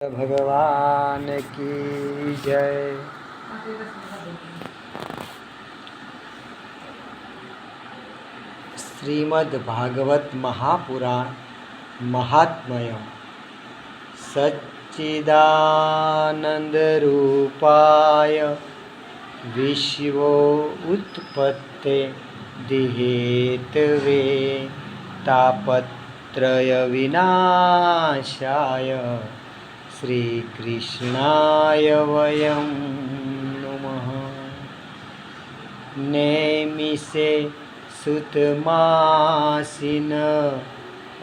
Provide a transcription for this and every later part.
भगवान की जय। श्रीमद् भागवत महापुराण महात्म्य सच्चिदानंद रूपाय विश्वोत्पत्ते दिहेतवे तापत्रय विनाशाय श्रीकृष्णाय वयं नमः। नेमिषे सुतमासीन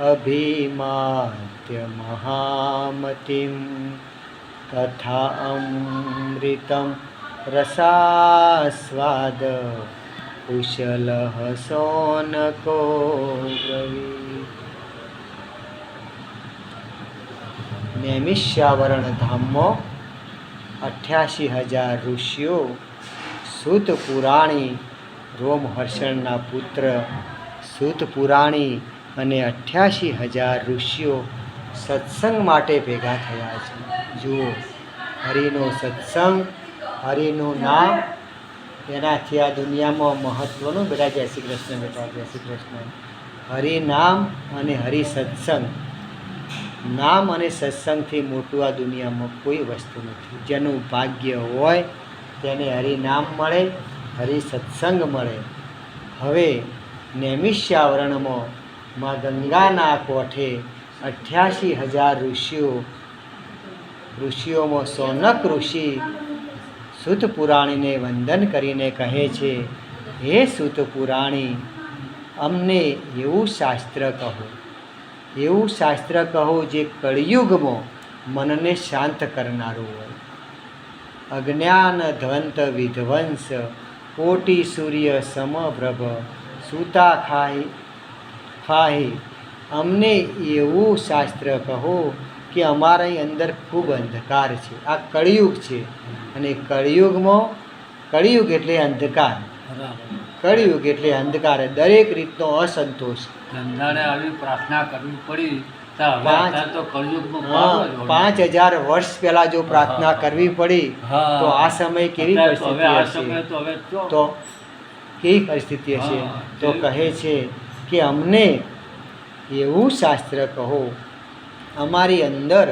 अभिमात्य महामतिं तथा अमृतं रसास्वाद कुशलः शौनको ब्रवीत्। नैमिष्यावरण धामो 88,000 ऋषिओ सूत पुराणी रोमहर्षणना पुत्र सूत पुराणी અને 88,000 ઋષિઓ સત્સંગ માટે ભેગા થયા છે। જુઓ, હરિનો સત્સંગ, હરિનું નામ, એનાથી આ દુનિયામાં મહત્વનું। બેટા જય શ્રી કૃષ્ણ, બેટા જય શ્રી કૃષ્ણ। હરિનામ અને હરિ સત્સંગ, નામ અને સત્સંગથી મોટું આ દુનિયામાં કોઈ વસ્તુ નથી। જેનું ભાગ્ય હોય તેને હરિનામ મળે, હરિ સત્સંગ મળે। હવે નૈમિષ્યાવરણમાં માં ગંગાના કોઠે 88,000 ઋષિઓમાં સૌનક ઋષિ સૂત પુરાણીને વંદન કરીને કહે છે, હે સૂત પુરાણી, અમને એવું શાસ્ત્ર કહો, એવું શાસ્ત્ર કહો જે કળિયુગમાં મનને શાંત કરનારું હોય। અજ્ઞાન ધ્વંત વિધ્વંસ કોટી સૂર્ય સમપ્રભ સૂતા ખાહી। અમને એવું શાસ્ત્ર કહો કે અમારી અંદર ખૂબ અંધકાર છે। આ કળિયુગ છે અને કળિયુગમાં, કળિયુગ એટલે અંધકાર, કળિયુગ એટલે અંધકાર, દરેક રીતનો અસંતોષ। ધંધાને આવી પ્રાર્થના કરવી પડી તો 5,000 વર્ષ પહેલા જો પ્રાર્થના કરવી પડી તો આ સમય કેવી પરિસ્થિતિ હશે? તો કેવી પરિસ્થિતિ હશે? તો કહે છે કે અમને એવું શાસ્ત્ર કહો, અમારી અંદર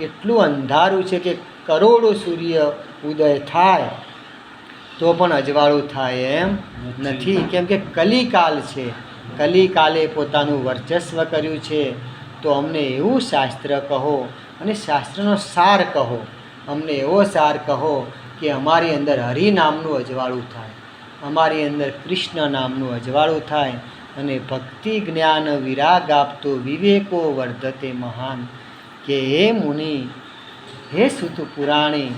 એટલું અંધારું છે કે કરોડો સૂર્ય ઉદય થાય તો પણ અજવાળું થાય એમ નથી। કેમ કે કલિકાલ છે, કલિકાલે પોતાનું વર્ચસ્વ કર્યું છે। તો અમને એવું શાસ્ત્ર કહો અને શાસ્ત્રનો સાર કહો, અમને એવો સાર કહો કે અમારી અંદર હરિ નામનું અજવાળું થાય, અમારી અંદર કૃષ્ણ નામનું અજવાળું થાય અને ભક્તિ જ્ઞાન વિરાગ આપતો વિવેકો વર્ધતે મહાન। કે હે મુનિ, હે સૂત પુરાણી,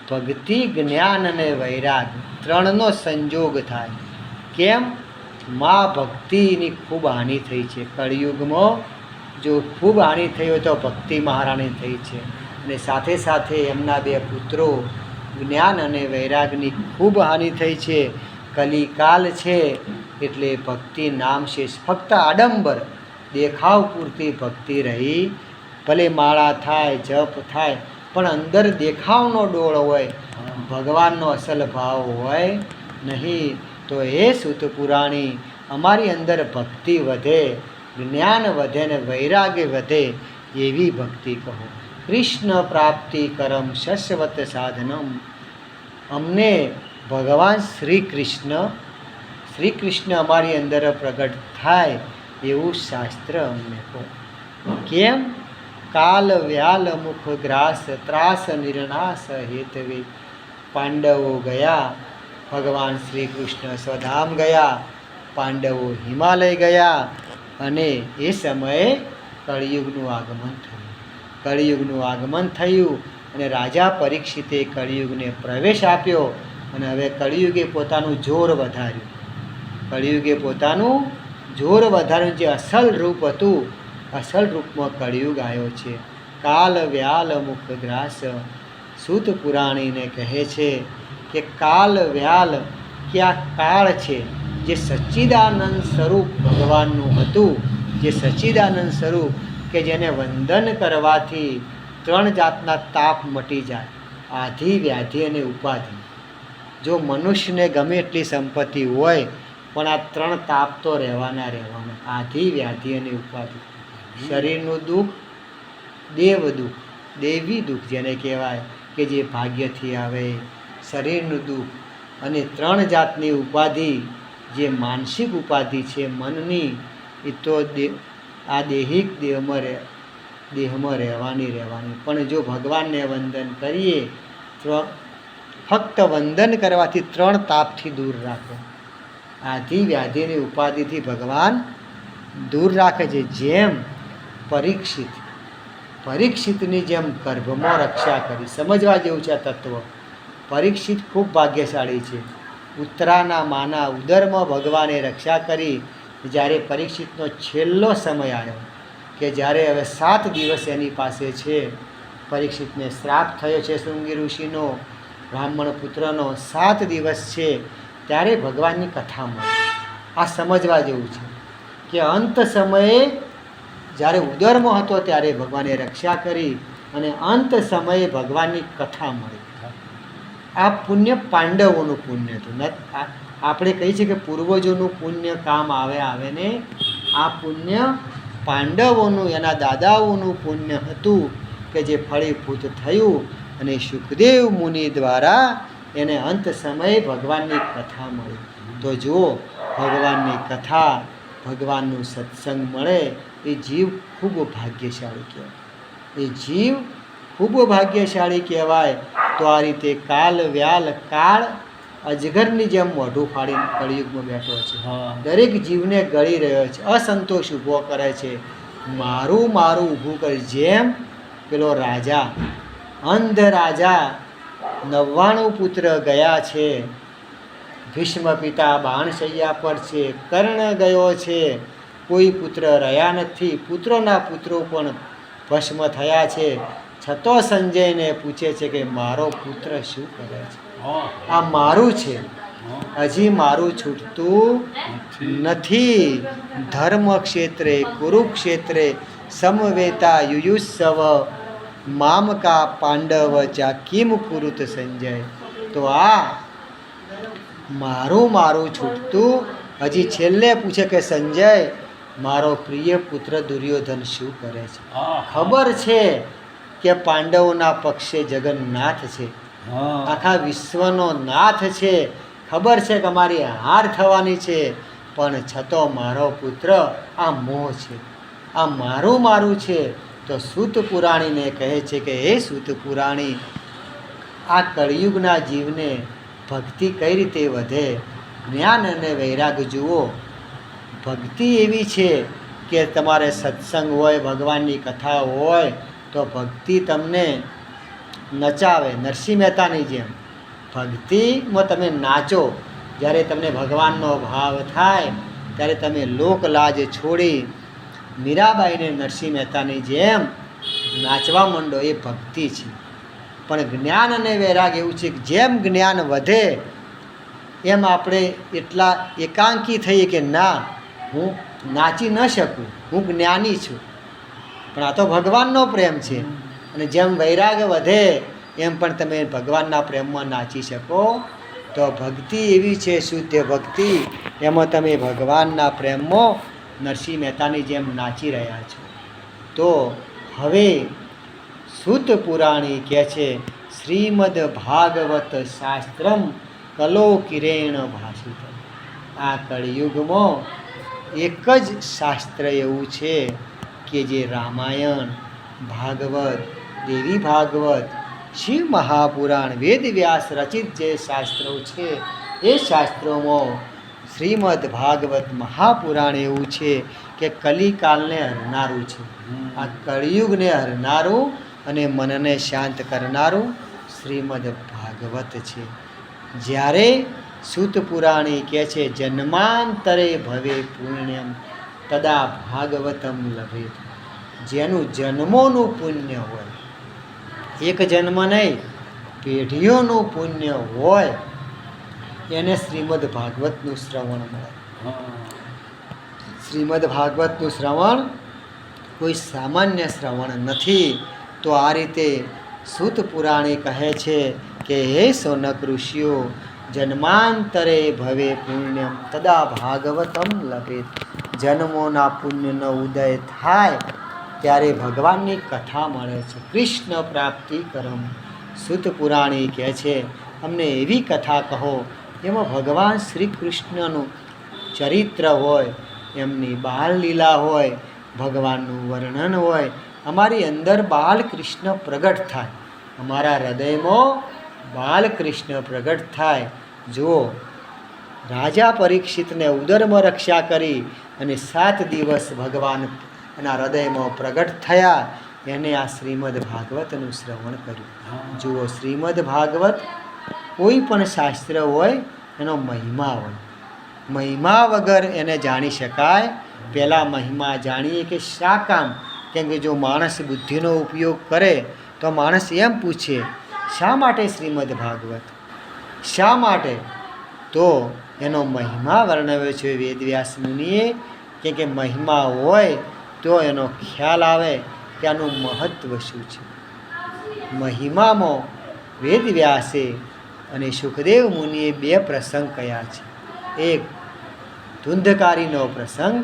ભક્તિ જ્ઞાન અને વૈરાગ ત્રણનો સંજોગ થાય। કેમ? મા ભક્તિની ખૂબ હાનિ થઈ છે કળિયુગમાં। જો ખૂબ હાનિ થઈ હોય તો ભક્તિ મહારાણી થઈ છે, અને સાથે સાથે એમના 2 પુત્રો જ્ઞાન અને વૈરાગની ખૂબ હાનિ થઈ છે। કલિકાલ છે એટલે ભક્તિ નામ શેષ, ફક્ત આડંબર દેખાવ પૂરતી ભક્તિ રહી। ભલે માળા થાય, જપ થાય, પણ અંદર દેખાવનો ડોળ હોય, ભગવાનનો અસલ ભાવ હોય નહીં। તો હે સૂત પુરાણી, અમારી અંદર ભક્તિ વધે, જ્ઞાન વધે ને વૈરાગ્ય વધે એવી ભક્તિ કહો। કૃષ્ણ પ્રાપ્તિ કરમ શશ્વત સાધનમ, અમને ભગવાન શ્રી કૃષ્ણ અમારી અંદર પ્રગટ થાય એવું શાસ્ત્ર અમને કહો। કેમ? કાલ વ્યાલ મુખ ગ્રાસ ત્રાસ નિર્નાશ હેતવે। પાંડવો ગયા, ભગવાન શ્રી કૃષ્ણ સ્વધામ ગયા, પાંડવો હિમાલય ગયા, અને એ સમયે કળિયુગનું આગમન થયું। કળિયુગનું આગમન થયું અને રાજા પરીક્ષિતે કળિયુગને પ્રવેશ આપ્યો, અને હવે કળિયુગે પોતાનું જોર વધાર્યું, કળિયુગે પોતાનું જોર વધાર્યું। જે અસલ રૂપ હતું, અસલ રૂપમાં કળિયુગ આવ્યો છે। કાલ વ્યાલ મુખ ગ્રાસ, સૂત પુરાણીને કહે છે કે કાલ વ્યાલ કે આ કાળ છે જે સચ્ચિદાનંદ સ્વરૂપ ભગવાનનું હતું, જે સચ્ચિદાનંદ સ્વરૂપ કે જેને વંદન કરવાથી ત્રણ જાતના તાપ મટી જાય, આધિ, વ્યાધિ અને ઉપાધિ. જો મનુષ્યને ગમે એટલી સંપત્તિ હોય પણ આ ત્રણ તાપ તો રહેવાના, આધિ, વ્યાધિ અને ઉપાધિ. શરીરનું દુઃખ, દેવ દુઃખ, દેવી દુઃખ જેને કહેવાય કે જે ભાગ્યથી આવે, શરીરનું દુઃખ, અને ત્રણ જાતની ઉપાધિ જે માનસિક ઉપાધિ છે મનની, એ તો આ દૈહિક દેહમાં રહેવાની. પણ જો ભગવાનને વંદન કરીએ તો ફક્ત વંદન કરવાથી ત્રણ તાપથી દૂર રાખે, આધિ, વ્યાધિની ઉપાધિથી ભગવાન દૂર રાખે છે. જેમ પરીક્ષિતની જેમ ગર્ભમાં રક્ષા કરી. સમજવા જેવું છે આ તત્વ. પરીક્ષિત ખૂબ ભાગ્યશાળી છે. ઉત્તરાના માના ઉદરમાં ભગવાને રક્ષા કરી. જ્યારે પરીક્ષિતનો છેલ્લો સમય આવ્યો કે જ્યારે હવે 7 દિવસ એની પાસે છે, પરીક્ષિતને શ્રાપ થયો છે શૃંગી ઋષિનો, બ્રાહ્મણ પુત્રનો, 7 દિવસ છે, ત્યારે ભગવાનની કથા મળી. આ સમજવા જેવું છે કે અંત સમયે જ્યારે ઉદરમાં હતો ત્યારે ભગવાને રક્ષા કરી અને અંત સમયે ભગવાનની કથા મળી. આ પુણ્ય પાંડવોનું પુણ્ય હતું. આપણે કહીએ છીએ કે પૂર્વજોનું પુણ્ય કામ આવે ને, આ પુણ્ય પાંડવોનું, એના દાદાઓનું પુણ્ય હતું કે જે ફળીભૂત થયું અને સુખદેવ મુનિ દ્વારા એને અંત સમયે ભગવાનની કથા મળી. તો જુઓ, ભગવાનની કથા, ભગવાનનું સત્સંગ મળે એ જીવ ખૂબ ભાગ્યશાળી કહેવાય. તો આ રીતે કાલ વ્યાલ કાળ અજગરની જેમ મોઢું ફાડીને કળિયુગમાં બેઠો છે. દરેક જીવને ગળી રહ્યો છે, અસંતોષ ઊભો કરે છે, મારું ઊભું કરે. જેમ પેલો રાજા, અંધ રાજા, 99 પુત્ર ગયા છે, ભીષ્મ પિતા બાણશૈયા પર છે, કર્ણ ગયો છે, કોઈ પુત્ર રહ્યા નથી, પુત્રોના પુત્રો પણ ભસ્મ થયા છે. છતો સંજયને પૂછે છે કે મારો પુત્ર શું કરે છે? આ મારું છે, હજી મારું છૂટતું નથી. ધર્મ ક્ષેત્રે કુરુક્ષેત્રે સમવેતા યુયુત્સવ મામકા પાંડવ ચા કિમ કુરુત સંજય. તો આ મારું છૂટતું, હજી છેલ્લે પૂછે કે સંજય મારો પ્રિય પુત્ર દુર્યોધન શું કરે છે? ખબર છે કે પાંડવોના પક્ષે જગન્નાથ છે, આખા વિશ્વનો નાથ છે, ખબર છે કે અમારી હાર થવાની છે, પણ છતો મારો પુત્ર આ મોહ છે, આ મારું છે. તો સૂત પુરાણીને કહે છે કે હે સૂત પુરાણી, આ કળિયુગના જીવને ભક્તિ કઈ રીતે વધે? જ્ઞાન અને વૈરાગ જુઓ. ભક્તિ એવી છે કે તમારે સત્સંગ હોય, ભગવાનની કથા હોય તો ભક્તિ તમને નચાવે. નરસિંહ મહેતાની જેમ ભક્તિમાં તમે નાચો. જ્યારે તમને ભગવાનનો ભાવ થાય ત્યારે તમે લોકલાજ છોડી મીરાબાઈને નરસિંહ મહેતાની જેમ નાચવા માંડો. એ ભક્તિ છે. પણ જ્ઞાન અને વૈરાગ એવું છે કે જેમ જ્ઞાન વધે એમ આપણે એટલા એકાંકી થઈએ કે ના, હું નાચી ન શકું, હું જ્ઞાની છું, પણ આ તો ભગવાનનો પ્રેમ છે. અને જેમ વૈરાગ વધે એમ પણ તમે ભગવાનના પ્રેમમાં નાચી શકો. તો ભક્તિ એવી છે, શુદ્ધ ભક્તિ, એમાં તમે ભગવાનના પ્રેમમાં નરસિંહ મહેતાની જેમ નાચી રહ્યા છો. તો હવે સૂત પુરાણી કહે છે, શ્રીમદ ભાગવત શાસ્ત્રમ કલો કિરેણ ભાષિત. આ કળિયુગમાં એક જ શાસ્ત્ર એવું છે કે જે રામાયણ, ભાગવત, દેવી ભાગવત, શિવ મહાપુરાણ, વેદ વ્યાસ રચિત જે શાસ્ત્રો છે એ શાસ્ત્રોમાં શ્રીમદ ભાગવત મહાપુરાણ એવું છે કે કલિકાલને હરનારું છે. આ કળિયુગને હરનારું અને મનને શાંત કરનારું શ્રીમદ ભાગવત છે. જ્યારે સૂત પુરાણી કહે છે જન્માંતરે ભવે પુણ્યમ તદા ભાગવતમ લભેત. જેનું જન્મોનું પુણ્ય હોય, એક જન્મ નહીં પેઢીઓનું પુણ્ય હોય, એને શ્રીમદ ભાગવતનું શ્રવણ મળે. શ્રીમદ ભાગવતનું શ્રવણ કોઈ સામાન્ય શ્રવણ નથી. તો આ રીતે સૂત પુરાણે કહે છે કે હે સોનક ઋષિઓ, જન્માંતરે ભવે પુણ્યમ તદા ભાગવતમ લભેત. જન્મોના પુણ્યનો ઉદય થાય ત્યારે ભગવાનની કથા મળે છે. કૃષ્ણ પ્રાપ્તિ કરમ. સૂત પુરાણી કહે છે અમને એવી કથા કહો એમાં ભગવાન શ્રી કૃષ્ણનું ચરિત્ર હોય, એમની બાલલીલા હોય, ભગવાનનું વર્ણન હોય, અમારી અંદર બાલકૃષ્ણ પ્રગટ થાય, અમારા હૃદયમાં બાલકૃષ્ણ પ્રગટ થાય. જુઓ, રાજા પરીક્ષિતને ઉદરમાં રક્ષા કરી અને 7 દિવસ ભગવાન એના હૃદયમાં પ્રગટ થયા, એને આ શ્રીમદ ભાગવતનું શ્રવણ કર્યું. જુઓ, શ્રીમદ ભાગવત કોઈ પણ શાસ્ત્ર હોય એનો મહિમા હોય, મહિમા વગર એને જાણી શકાય. પહેલાં મહિમા જાણીએ કે શા કામ? કેમ કે જો માણસ બુદ્ધિનો ઉપયોગ કરે તો માણસ એમ પૂછે શા માટે શ્રીમદ ભાગવત, શા માટે? તો એનો મહિમા વર્ણવ્યો છે વેદવ્યાસ મુનિએ. કે મહિમા હોય તો એનો ખ્યાલ આવે કે આનું મહત્ત્વ શું છે. મહિમામાં વેદવ્યાસે અને સુખદેવ મુનિએ 2 પ્રસંગ કયા છે. એક ધુંધકારીનો પ્રસંગ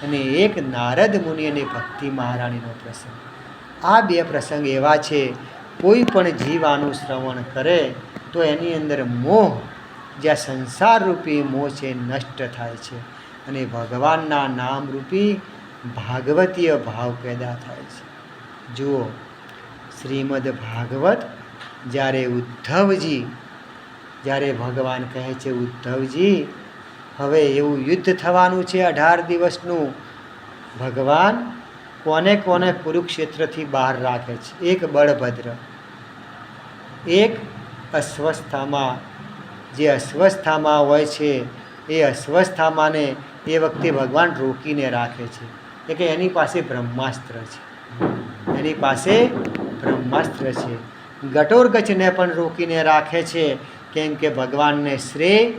અને એક નારદ મુનિ અને ભક્તિ મહારાણીનો પ્રસંગ. આ 2 પ્રસંગ એવા છે, કોઈ પણ જીવ આનું શ્રવણ કરે તો એની અંદર મોહ, જ્યાં સંસારરૂપી મોહ છે, નષ્ટ થાય છે અને ભગવાનના નામરૂપી ભાગવતીય ભાવ પેદા થાય છે. જુઓ, શ્રીમદ ભાગવત જ્યારે ઉદ્ધવજી, જ્યારે ભગવાન કહે છે ઉદ્ધવજી હવે એવું યુદ્ધ થવાનું છે 18 દિવસનું, ભગવાન કોને કોને કુરુક્ષેત્રથી બહાર રાખે છે. એક બળભદ્ર, એક અસ્વસ્થામાં. જે અસ્વસ્થામાં હોય છે એ અસ્વસ્થામાને એ વખતે ભગવાન રોકીને રાખે છે કે એની પાસે બ્રહ્માસ્ત્ર છે, એની પાસે બ્રહ્માસ્ત્ર છે. ઘટોરગચને પણ રોકીને રાખે છે, કેમ કે ભગવાનને શ્રેય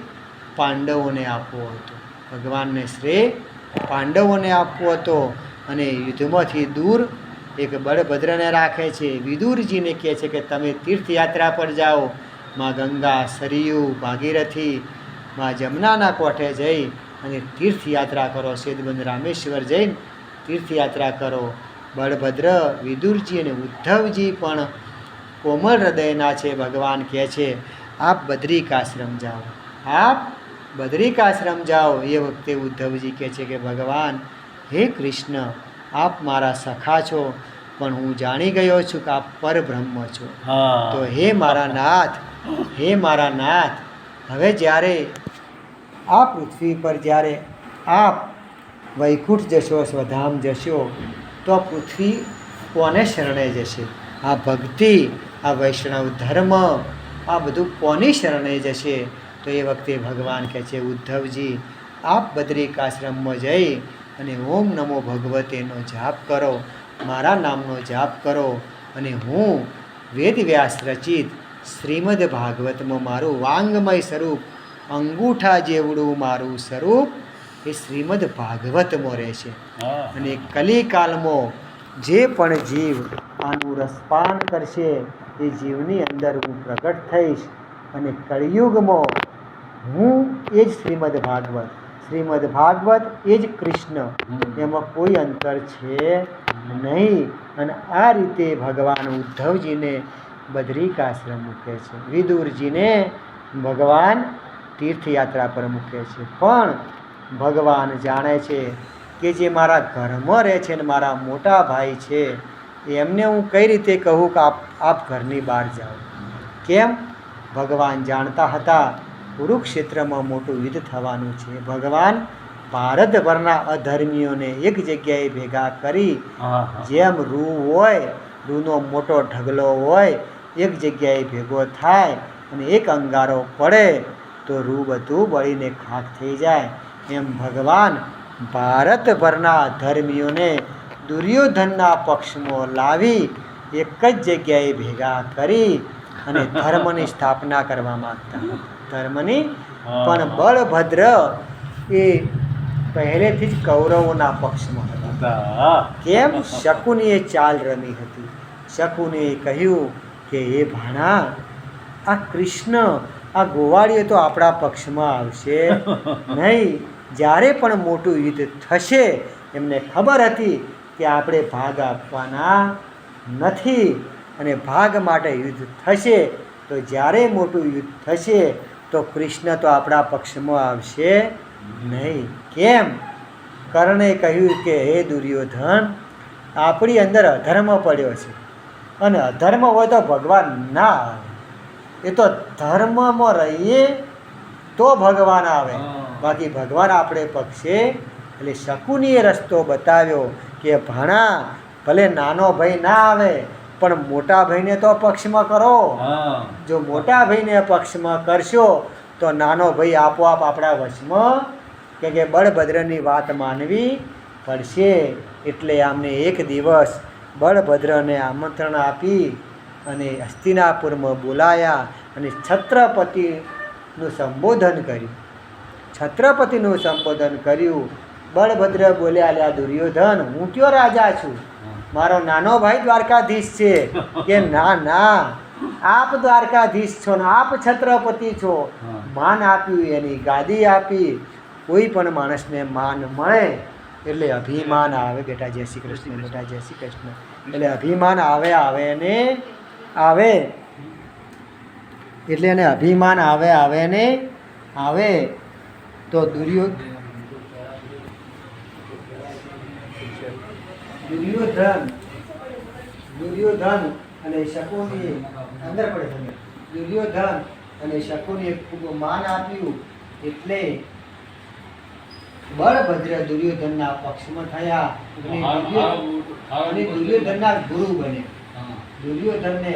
પાંડવોને આપવો હતો, ભગવાનને શ્રેય પાંડવોને આપવો હતો. અને યુદ્ધમાંથી દૂર એક બળભદ્રને રાખે છે. વિદુરજીને કહે છે કે તમે તીર્થયાત્રા પર જાઓ, માં ગંગા, સરયુ, ભાગીરથી, માં જમનાના કોઠે જઈ અને તીર્થયાત્રા કરો, સેદબંધ રામેશ્વર જઈને તીર્થયાત્રા કરો. બળભદ્ર, વિદુરજી અને ઉદ્ધવજી પણ કોમળ હૃદયના છે. ભગવાન કહે છે આપ બદ્રિકાશ્રમ જાઓ, આપ બદ્રિકાશ્રમ જાઓ. એ વખતે ઉદ્ધવજી કહે છે કે ભગવાન, હે કૃષ્ણ, આપ મારા સખા છો, પણ હું જાણી ગયો છું કે આપ પરબ્રહ્મ છો. તો હે મારા નાથ, હે મારા નાથ, હવે જ્યારે આ પૃથ્વી પર જ્યારે આપ વૈકુંઠ જશો, સ્વધામ જશો, તો પૃથ્વી કોને શરણે જશે? આ ભક્તિ, આ વૈષ્ણવ ધર્મ, આ બધું કોની શરણે જશે? તો એ વખતે ભગવાન કહે છે ઉદ્ધવજી, આપ બદ્રિકાશ્રમમાં જઈ અને ઓમ નમો ભગવતેનો જાપ કરો, મારા નામનો જાપ કરો, અને હું વેદવ્યાસ રચિત શ્રીમદ ભાગવતમાં મારું વાંગમય સ્વરૂપ, અંગૂઠા જેવડું મારું સ્વરૂપ એ શ્રીમદ ભાગવતમાં રહેશે. અને કલિકાલમાં જે પણ જીવ આનું રસપાન કરશે એ જીવની અંદર હું પ્રગટ થઈશ. અને કળિયુગમાં હું એ જ શ્રીમદ ભાગવત એ જ કૃષ્ણ, એમાં કોઈ અંતર છે નહીં. અને આ રીતે ભગવાન ઉદ્ધવજીને બદ્રિકાશ્રમ મૂકે છે, વિદુરજીને ભગવાન તીર્થયાત્રા પર મૂકે છે. પણ ભગવાન જાણે છે કે જે મારા ઘરમાં રહે છે ને મારા મોટા ભાઈ છે, એમને હું કઈ રીતે કહું કે આપ ઘરની બહાર જાઓ? કેમ? ભગવાન જાણતા હતા કુરુક્ષેત્રમાં મોટું યુદ્ધ થવાનું છે. ભગવાન ભારતભરના અધર્મીઓને એક જગ્યાએ ભેગા કરી, જેમ રૂ હોય, રૂનો મોટો ઢગલો હોય, એક જગ્યાએ ભેગો થાય અને એક અંગારો પડે તો રૂ બધું બળીને ખાખ થઈ જાય, એમ ભગવાન ભારતભરના અધર્મીઓને દુર્યોધનના પક્ષમાં લાવી એક જ જગ્યાએ ભેગા કરી અને ધર્મની સ્થાપના કરવા માગતા હતા. ધર્મની પણ બળભદ્ર એ પહેલેથી જ કૌરવોના પક્ષમાં હતા. કેમ? શકુનીએ ચાલ રમી હતી. શકુને કહ્યું કે એ ભાણા આ કૃષ્ણ આ ગોવાળીઓ તો આપણા પક્ષમાં આવશે નહીં. જ્યારે પણ મોટું યુદ્ધ થશે એમને ખબર હતી કે આપણે ભાગ આપવાના નથી, અને ભાગ માટે યુદ્ધ થશે તો જ્યારે મોટું યુદ્ધ થશે તો કૃષ્ણ તો આપણા પક્ષમાં આવશે નહીં. કેમ? કર્ણે કહ્યું કે હે દુર્યોધન, આપણી અંદર અધર્મ પડ્યો છે, અને અધર્મ હોય તો ભગવાન ના આવે. એ તો ધર્મમાં રહીએ તો ભગવાન આવે, બાકી ભગવાન આપણે પક્ષે. એટલે શકુનીએ રસ્તો બતાવ્યો કે ભાણા ભલે નાનો ભાઈ ના આવે પણ મોટા ભાઈને તો પક્ષમાં કરો. જો મોટા ભાઈને પક્ષમાં કરશો તો નાનો ભાઈ આપોઆપ આપણા વશમાં, કે બળભદ્રની વાત માનવી પડશે. એટલે આમને એક દિવસ બળભદ્રને આમંત્રણ આપી અને હસ્તિનાપુરમાં બોલાયા અને છત્રપતિનું સંબોધન કર્યું. છત્રપતિનું સંબોધન કર્યું. બળભદ્ર બોલ્યા, લ્યા દુર્યોધન, હું કયો રાજા છું? મારો નાનો ભાઈ દ્વારકાધીશ છે. કે ના ના, આપ દ્વારકાધીશ છો ને આપ છત્રપતિ છો. માન આપ્યું, એની ગાદી આપી. કોઈ પણ માણસને માન મળે એટલે અભિમાન આવે. બેટા જય શ્રી કૃષ્ણ, બેટા જય શ્રી કૃષ્ણ. એટલે અભિમાન આવે ને આવે, એટલે એને અભિમાન આવે ને આવે. તો દુર્યોધન અને શકુનીએ અંદર પડે છે. દુર્યોધન અને શકુનીએ ખૂબ માન આપ્યું એટલે બળભદ્ર દુર્યોધનના પક્ષમાં થયા અને દુર્યોધનના ગુરુ બન્યા. દુર્યોધનને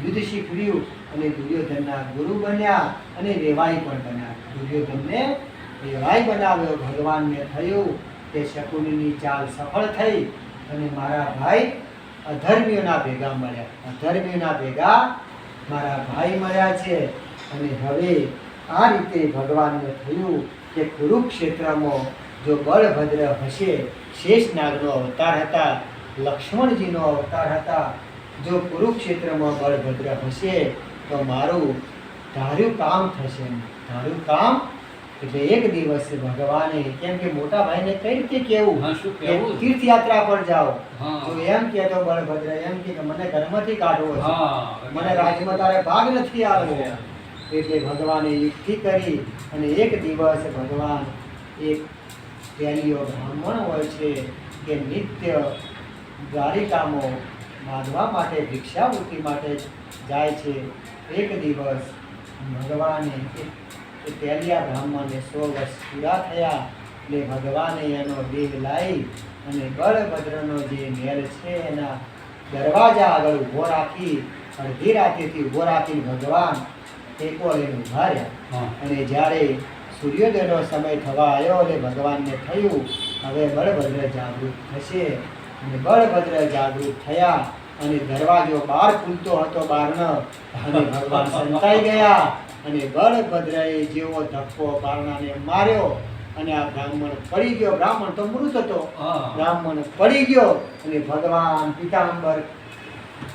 યુદ્ધ શીખવ્યું અને દુર્યોધનના ગુરુ બન્યા અને રેવાઈ પણ બન્યા. દુર્યોધનને રેવાઈ બનાવ્યો. ભગવાનને થયું કે શકુનીની ચાલ સફળ થઈ અને મારા ભાઈ અધર્મીઓના ભેગા મળ્યા. અધર્મીઓના ભેગા મારા ભાઈ મળ્યા છે. અને હવે આ રીતે ભગવાનને થયું કે કુરુક્ષેત્રમાં જો બળભદ્ર હશે, શેષનાગનો અવતાર હતા, લક્ષ્મણજીનો અવતાર હતા, જો કુરુક્ષેત્રમાં બળભદ્ર હશે તો મારું ધાર્યું કામ થશે. ધાર્યું કામ એટલે એક દિવસ ભગવાને, કેમ કે મોટા ભાઈને કઈ રીતે કેવું કે તીર્થયાત્રા પર જાઓ, જો એમ કે તો બળભદ્ર એમ કે મને ઘરમાંથી કાઢવો છે, મને રાજમાં તારે ભાગ નથી આવવો. એટલે ભગવાને યુક્તિ કરી અને એક દિવસ ભગવાન એક પહેલીઓ બ્રાહ્મણ હોય છે કે નિત્ય દ્વારિકામાં માગવા માટે ભિક્ષાવૃત્તિ માટે જાય છે. એક દિવસ ભગવાને પહેલિયા બ્રાહ્મણને 100 વર્ષ પૂરા થયા એટલે ભગવાને એનો દેહ લાવી અને બળભદ્રનો જે મહેલ છે એના દરવાજા આગળ ઊભો રાખી, અડધી રાત્રિથી ઊભો રાખીને ભગવાન ટેકો લઈને ઊભા રહ્યા. અને જ્યારે સૂર્યોદયનો સમય થવા આવ્યો એટલે ભગવાનને થયું હવે બળભદ્ર જાગૃત થશે. અને બળભદ્ર જાગૃત થયા અને દરવાજો બહાર ખુલતો હતો બારનો, અને ભગવાન સંતાઈ ગયા. અને બળભદ્રએ જેવો ધક્કો બારણાને માર્યો અને આ બ્રાહ્મણ પડી ગયો. બ્રાહ્મણ તો મૃત હતો. બ્રાહ્મણ પડી ગયો અને ભગવાન પીતાંબર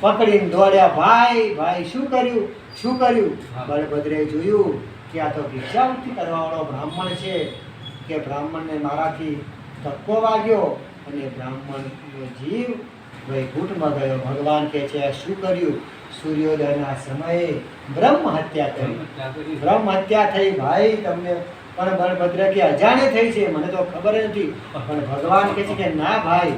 પકડીને દોડ્યા, ભાઈ ભાઈ શું કર્યું, શું કર્યું? બળભદ્રે જોયું કે આ તો ભિક્ષાવૃત્તિ કરવાવાળો બ્રાહ્મણ છે, કે બ્રાહ્મણને મારાથી ધક્કો વાગ્યો અને બ્રાહ્મણનો જીવ વૈકુંઠમાં ગયો. ભગવાન કહે છે શું કર્યું? સૂર્યોદયના સમયે બ્રહ્મ હત્યા કરી. બ્રહ્મ હત્યા થઈ. ભાઈ તમને પણ બળભદ્ર કે અજાણે થઈ છે, મને તો ખબર નથી. પણ ભગવાન કહે છે કે ના ભાઈ,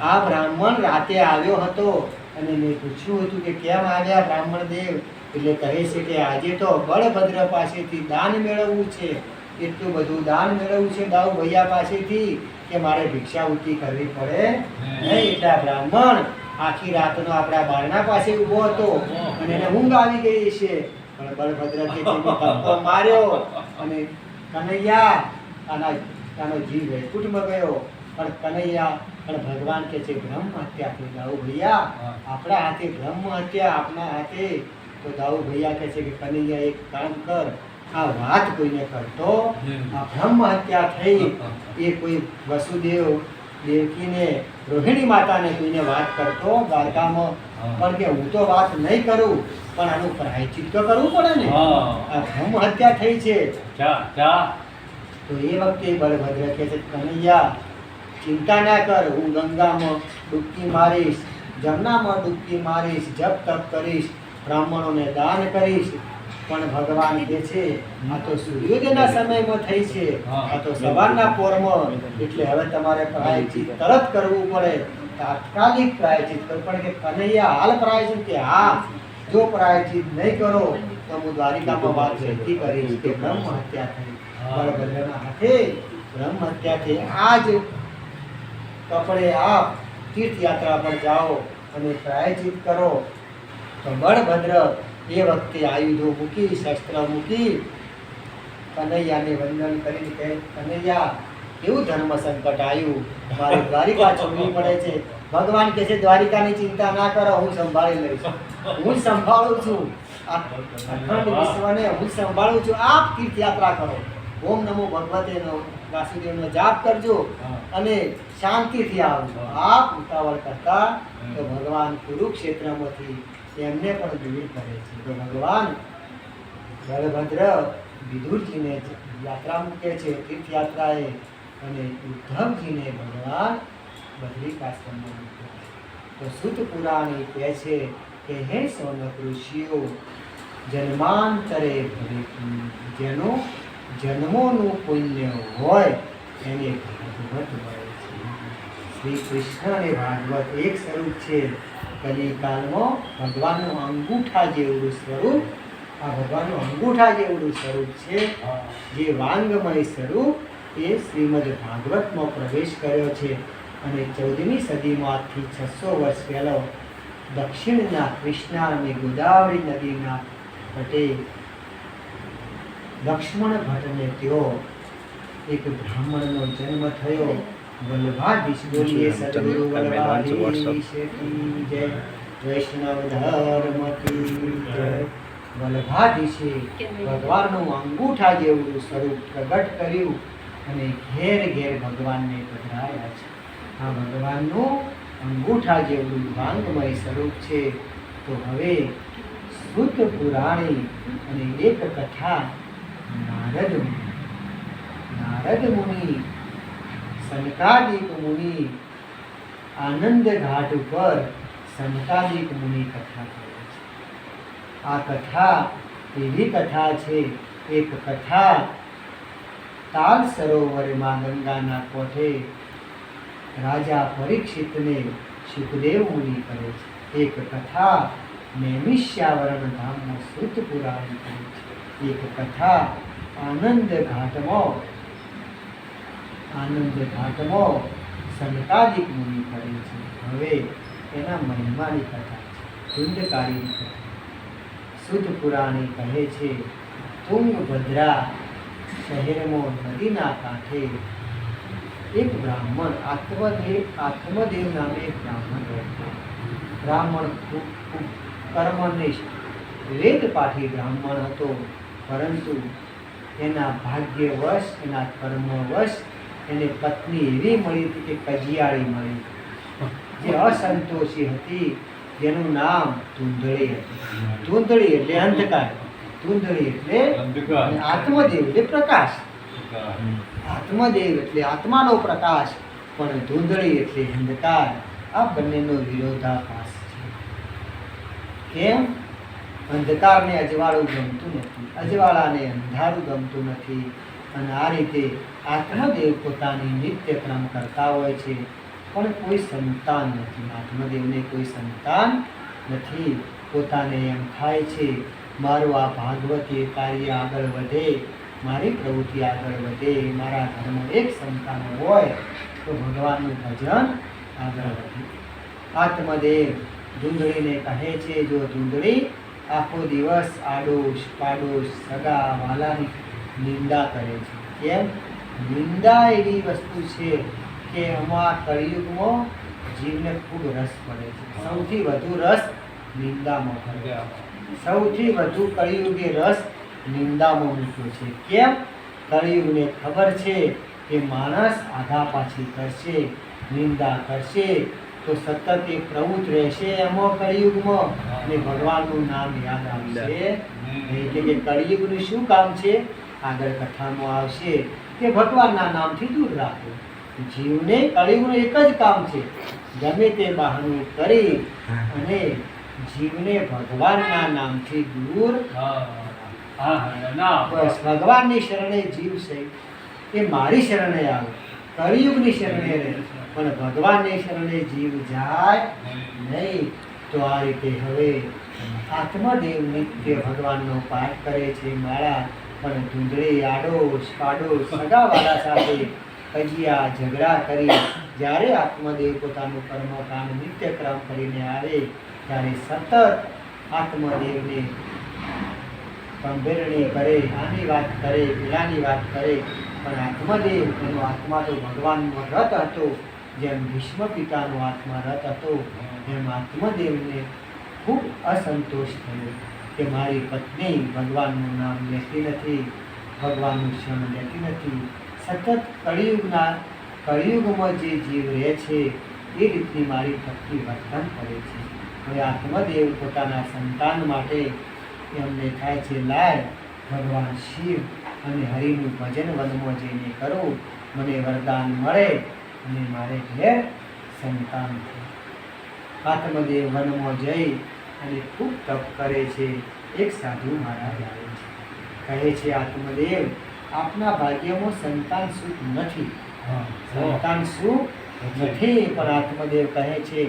આ બ્રાહ્મણ રાતે આવ્યો હતો અને મેં પૂછ્યું હતું કે કેમ આવ્યા બ્રાહ્મણ દેવ? એટલે કહે છે કે આજે તો બળભદ્ર પાસેથી દાન મેળવવું છે, એટલું બધું દાન મેળવવું છે દાઉ ભૈયા પાસેથી કે મારે ભિક્ષાવૃત્તિ કરવી પડે નહીં. એટલા બ્રાહ્મણ આખી રાતનો આપણા બારણા પાસે ઊભો હતો અને એને ઊંઘ આવી ગઈ છે. પણ બળભદ્ર કે ધક્કો માર્યો અને કનૈયા આનો જીવ વૈકુંઠમાં ગયો. પણ કનૈયા પણ ભગવાન કે છે બ્રહ્મ હત્યા થઈ. દાઉ ભૈયા આપણા હાથે બ્રહ્મ હત્યા, આપણા હાથે. તો દાઉ ભૈયા કહે છે કે કનૈયા એક કામ કર, આ વાત કોઈને કરતો, આ બ્રહ્મ હત્યા થઈ એ કોઈ વસુદેવ દેવકીને રોહિણી માતાને કોઈને વાત કરતો દ્વારકામાં, પણ કે હું તો વાત નહીં કરું, પણ આનું પ્રાયશ્ચિત તો કરવું પડે ને. આ બ્રહ્મ હત્યા થઈ છે. તો એ વખતે બળભદ્ર કહે છે, કનૈયા ચિંતા ના કર, હું ગંગામાં ડૂબકી મારીશ, જમનામાં ડૂબકી મારીશ, જપ તપ કરીશ, બ્રાહ્મણોને દાન કરીશ. પણ ભગવાન કહે છે આ તો સૂર્યોદયના સમયમાં થઈ છે, આ તો સવારના પોરમાં, એટલે હવે તમારે પ્રાયશ્ચિત તરત કરવું પડે, તાત્કાલિક પ્રાયશ્ચિત કરવું પડે. કે કનૈયા હાલ પ્રાયશ્ચિત? કે હા, જો પ્રાયશ્ચિત નહીં કરો તો હું દ્વારિકામાં વાત વહેતી કરીશ કે બ્રહ્મ હત્યા થઈ. બળભદ્રના હાથે બ્રહ્મ હત્યા થઈ. આ જ કપડે આપ તીર્થયાત્રા પર જાઓ અને પ્રાયશ્ચિત કરો. તો બળભદ્ર એ વખતે આયુધો મૂકી, શસ્ત્ર મૂકી, કનૈયાને વંદન કરીને કહે, કનૈયા કેવું ધર્મ સંકટ આવ્યું, મારે દ્વારિકા છોડવી પડે છે. ભગવાન કહે છે દ્વારિકાની ચિંતા ના કરો, હું સંભાળી લઈશ, હું સંભાળું છું, આ અખંડ વિશ્વને હું સંભાળું છું. આપ તીર્થયાત્રા કરો, ઓમ નમો ભગવતે વાસુદેવનો જાપ કરજો અને શાંતિથી આવજો. આપ ઉતાવળ કરતા તો ભગવાન કુરુક્ષેત્રમાંથી એમને પણ દૂર કરે છે. તો ભગવાન બળભદ્ર વિદુરજીને યાત્રા મૂકે છે તીર્થયાત્રાએ, અને ઉદ્ધવજીને ભગવાન બદ્રિકાશ્રમમાં મૂકે છે. તો સૂત પુરાણ કહે છે કે હે સૌનક ઋષિઓ, જન્માંતરે ભલે જેનું જન્મોનું પુણ્ય હોય એને ભાગવત મળે છે. શ્રી કૃષ્ણ અને ભાગવત એક સ્વરૂપ છે. કલિકાલમાં ભગવાનનું અંગૂઠા જેવડું સ્વરૂપ, આ ભગવાનનું અંગૂઠા જેવડું સ્વરૂપ છે, જે વાંગમય સ્વરૂપ એ શ્રીમદ ભાગવતમાં પ્રવેશ કર્યો છે. અને 14મી સદીમાં આજથી 600 વર્ષ પહેલાં દક્ષિણના કૃષ્ણા અને ગોદાવરી નદીના તટે લક્ષ્મણ ભટ્ટને તેઓ એક બ્રાહ્મણનો જન્મ થયો. વલ્લભાધીશ બોલીએ સદગુરુ વલ્લભાધીશ કી જય, વૈષ્ણવ ધર્મ કી જય. વલ્લભાધીશે ભગવાનનું અંગૂઠા જેવું સ્વરૂપ પ્રગટ કર્યું અને ઘેર ઘેર ભગવાનને પધરાયા છે. આ ભગવાનનું અંગૂઠા જેવું વાંગમય સ્વરૂપ છે. તો હવે સૂત પુરાણી અને એક કથા નારદ મુનિ સનકાદિક મુનિ આનંદ ઘાટ ઉપર સનકાદિક મુનિ કથા કરે છે. આ કથા એવી કથા છે, એક કથા તાલ સરોવરમાં ગંગાના કોઠે રાજા પરીક્ષિતને સુખદેવ મુનિ કરે છે. એક કથા નૈમિષ્યાવરણ ધામમાં સૂત પુરાણી કરે છે. એક કથા આનંદ ઘાટમાં સનકાદિક મુનિ કરે છે. હવે એના મહિમાની કથા છે, તુંડકારીની કથા. સૂત પુરાણી કહે છે, તુંગભદ્રા શહેરમાં નદીના કાંઠે એક બ્રાહ્મણ આત્મદેવ નામે એક બ્રાહ્મણ રહેતો. બ્રાહ્મણ ખૂબ કર્મનિષ્ઠ વેદપાઠી બ્રાહ્મણ હતો, પરંતુ એના ભાગ્યવશ, એના કર્મવશ એને પત્ની એવી મળી હતી કે કજિયાળી મળી, જે અસંતોષી હતી, જેનું નામ ધૂંધળી હતું. ધૂંધળી એટલે અંધકાર, ધૂંધળી એટલે આત્મદેવ એટલે પ્રકાશ, આત્મદેવ એટલે આત્માનો પ્રકાશ, પણ ધૂંધળી એટલે અંધકાર. આ બંનેનો વિરોધાભાસ છે. કેમ? અંધકારને અજવાળું ગમતું નથી, અજવાળાને અંધારું ગમતું નથી. અને આ રીતે આત્મદેવ પોતાની નિત્યક્રમ કરતા હોય છે, પણ કોઈ સંતાન નથી. આત્મદેવને કોઈ સંતાન નથી. પોતાને એમ થાય છે મારું આ ભાગવતી કાર્ય આગળ વધે, મારી પ્રવૃત્તિ આગળ વધે, મારા ઘરમાં એક સંતાન હોય તો ભગવાનનું ભજન આગળ વધે. આત્મદેવ ધૂંધળીને કહે છે, જો ધૂંધળી આખો દિવસ આડોશ પાડોશ સગા વાલાની નિંદા કરે છે. કેમ? નિંદા એવી વસ્તુ છે કે આમાં કળિયુગમાં જીવને ખૂબ રસ પડે છે. સૌથી વધુ રસ નિંદામાં પડે. સૌથી વધુ કળિયુગે રસ નિંદામાં મૂક્યો છે. કેમ? કળિયુગને ખબર છે કે માણસ આઘા પાછી કરશે, નિંદા કરશે તો સતત એ પ્રવૃત્ત રહેશે એમાં કળિયુગમાં, અને ભગવાનનું નામ યાદ આવશે એટલે કે કળિયુગનું શું કામ છે આગળ કથામાં આવશે કે ભગવાનના નામથી દૂર રાખો. જીવને કળિયુગનું એક જ કામ છે, ગમે તે બહાનું કરી અને જીવને ભગવાનના નામથી દૂર. બસ ભગવાનની શરણે જીવ છે એ મારી શરણે આવે, કળિયુગની શરણે રહે, પણ ભગવાનની શરણે જીવ જાય નહીં. તો આ રીતે હવે આત્મદેવ નિત્ય ભગવાનનો પાઠ કરે છે માળા, પણ ધૂંધળી આડોશ પાડોશ સગાવાળા સાથે કજિયા ઝઘડા કરી જ્યારે આત્મદેવ પોતાનું કર્મકાંડ નિત્યક્રમ કરીને આવે ત્યારે સતત આત્મદેવને ગંભીરણી કરે, આની વાત કરે, પેલાની વાત કરે, પણ આત્મદેવ એનો આત્મા તો ભગવાનનો રત હતો. જેમ ભીષ્મ પિતાનો આત્મા રત હતો એમ આત્મદેવને ખૂબ અસંતોષ થયો કે મારી પત્ની ભગવાનનું નામ લેતી નથી, ભગવાનનું શરણ લેતી નથી. સતત કળિયુગમાં જે જીવ રહે છે એ રીતની મારી પત્ની વર્તન કરે છે. હવે આત્મદેવ પોતાના સંતાન માટે એમને થાય છે લાય ભગવાન શિવ અને હરિનું ભજન વનમાં જઈને કરું, મને વરદાન મળે અને મારે ઘેર સંતાન થાય. આત્મદેવ વનમાં જઈ અને ખૂબ તપ કરે છે. એક સાધુ મહારાજ આવે છે, કહે છે આત્મદેવ આપના ભાગ્યમાં સંતાન સુખ નથી, સંતાન સુખ નથી. પણ આત્મદેવ કહે છે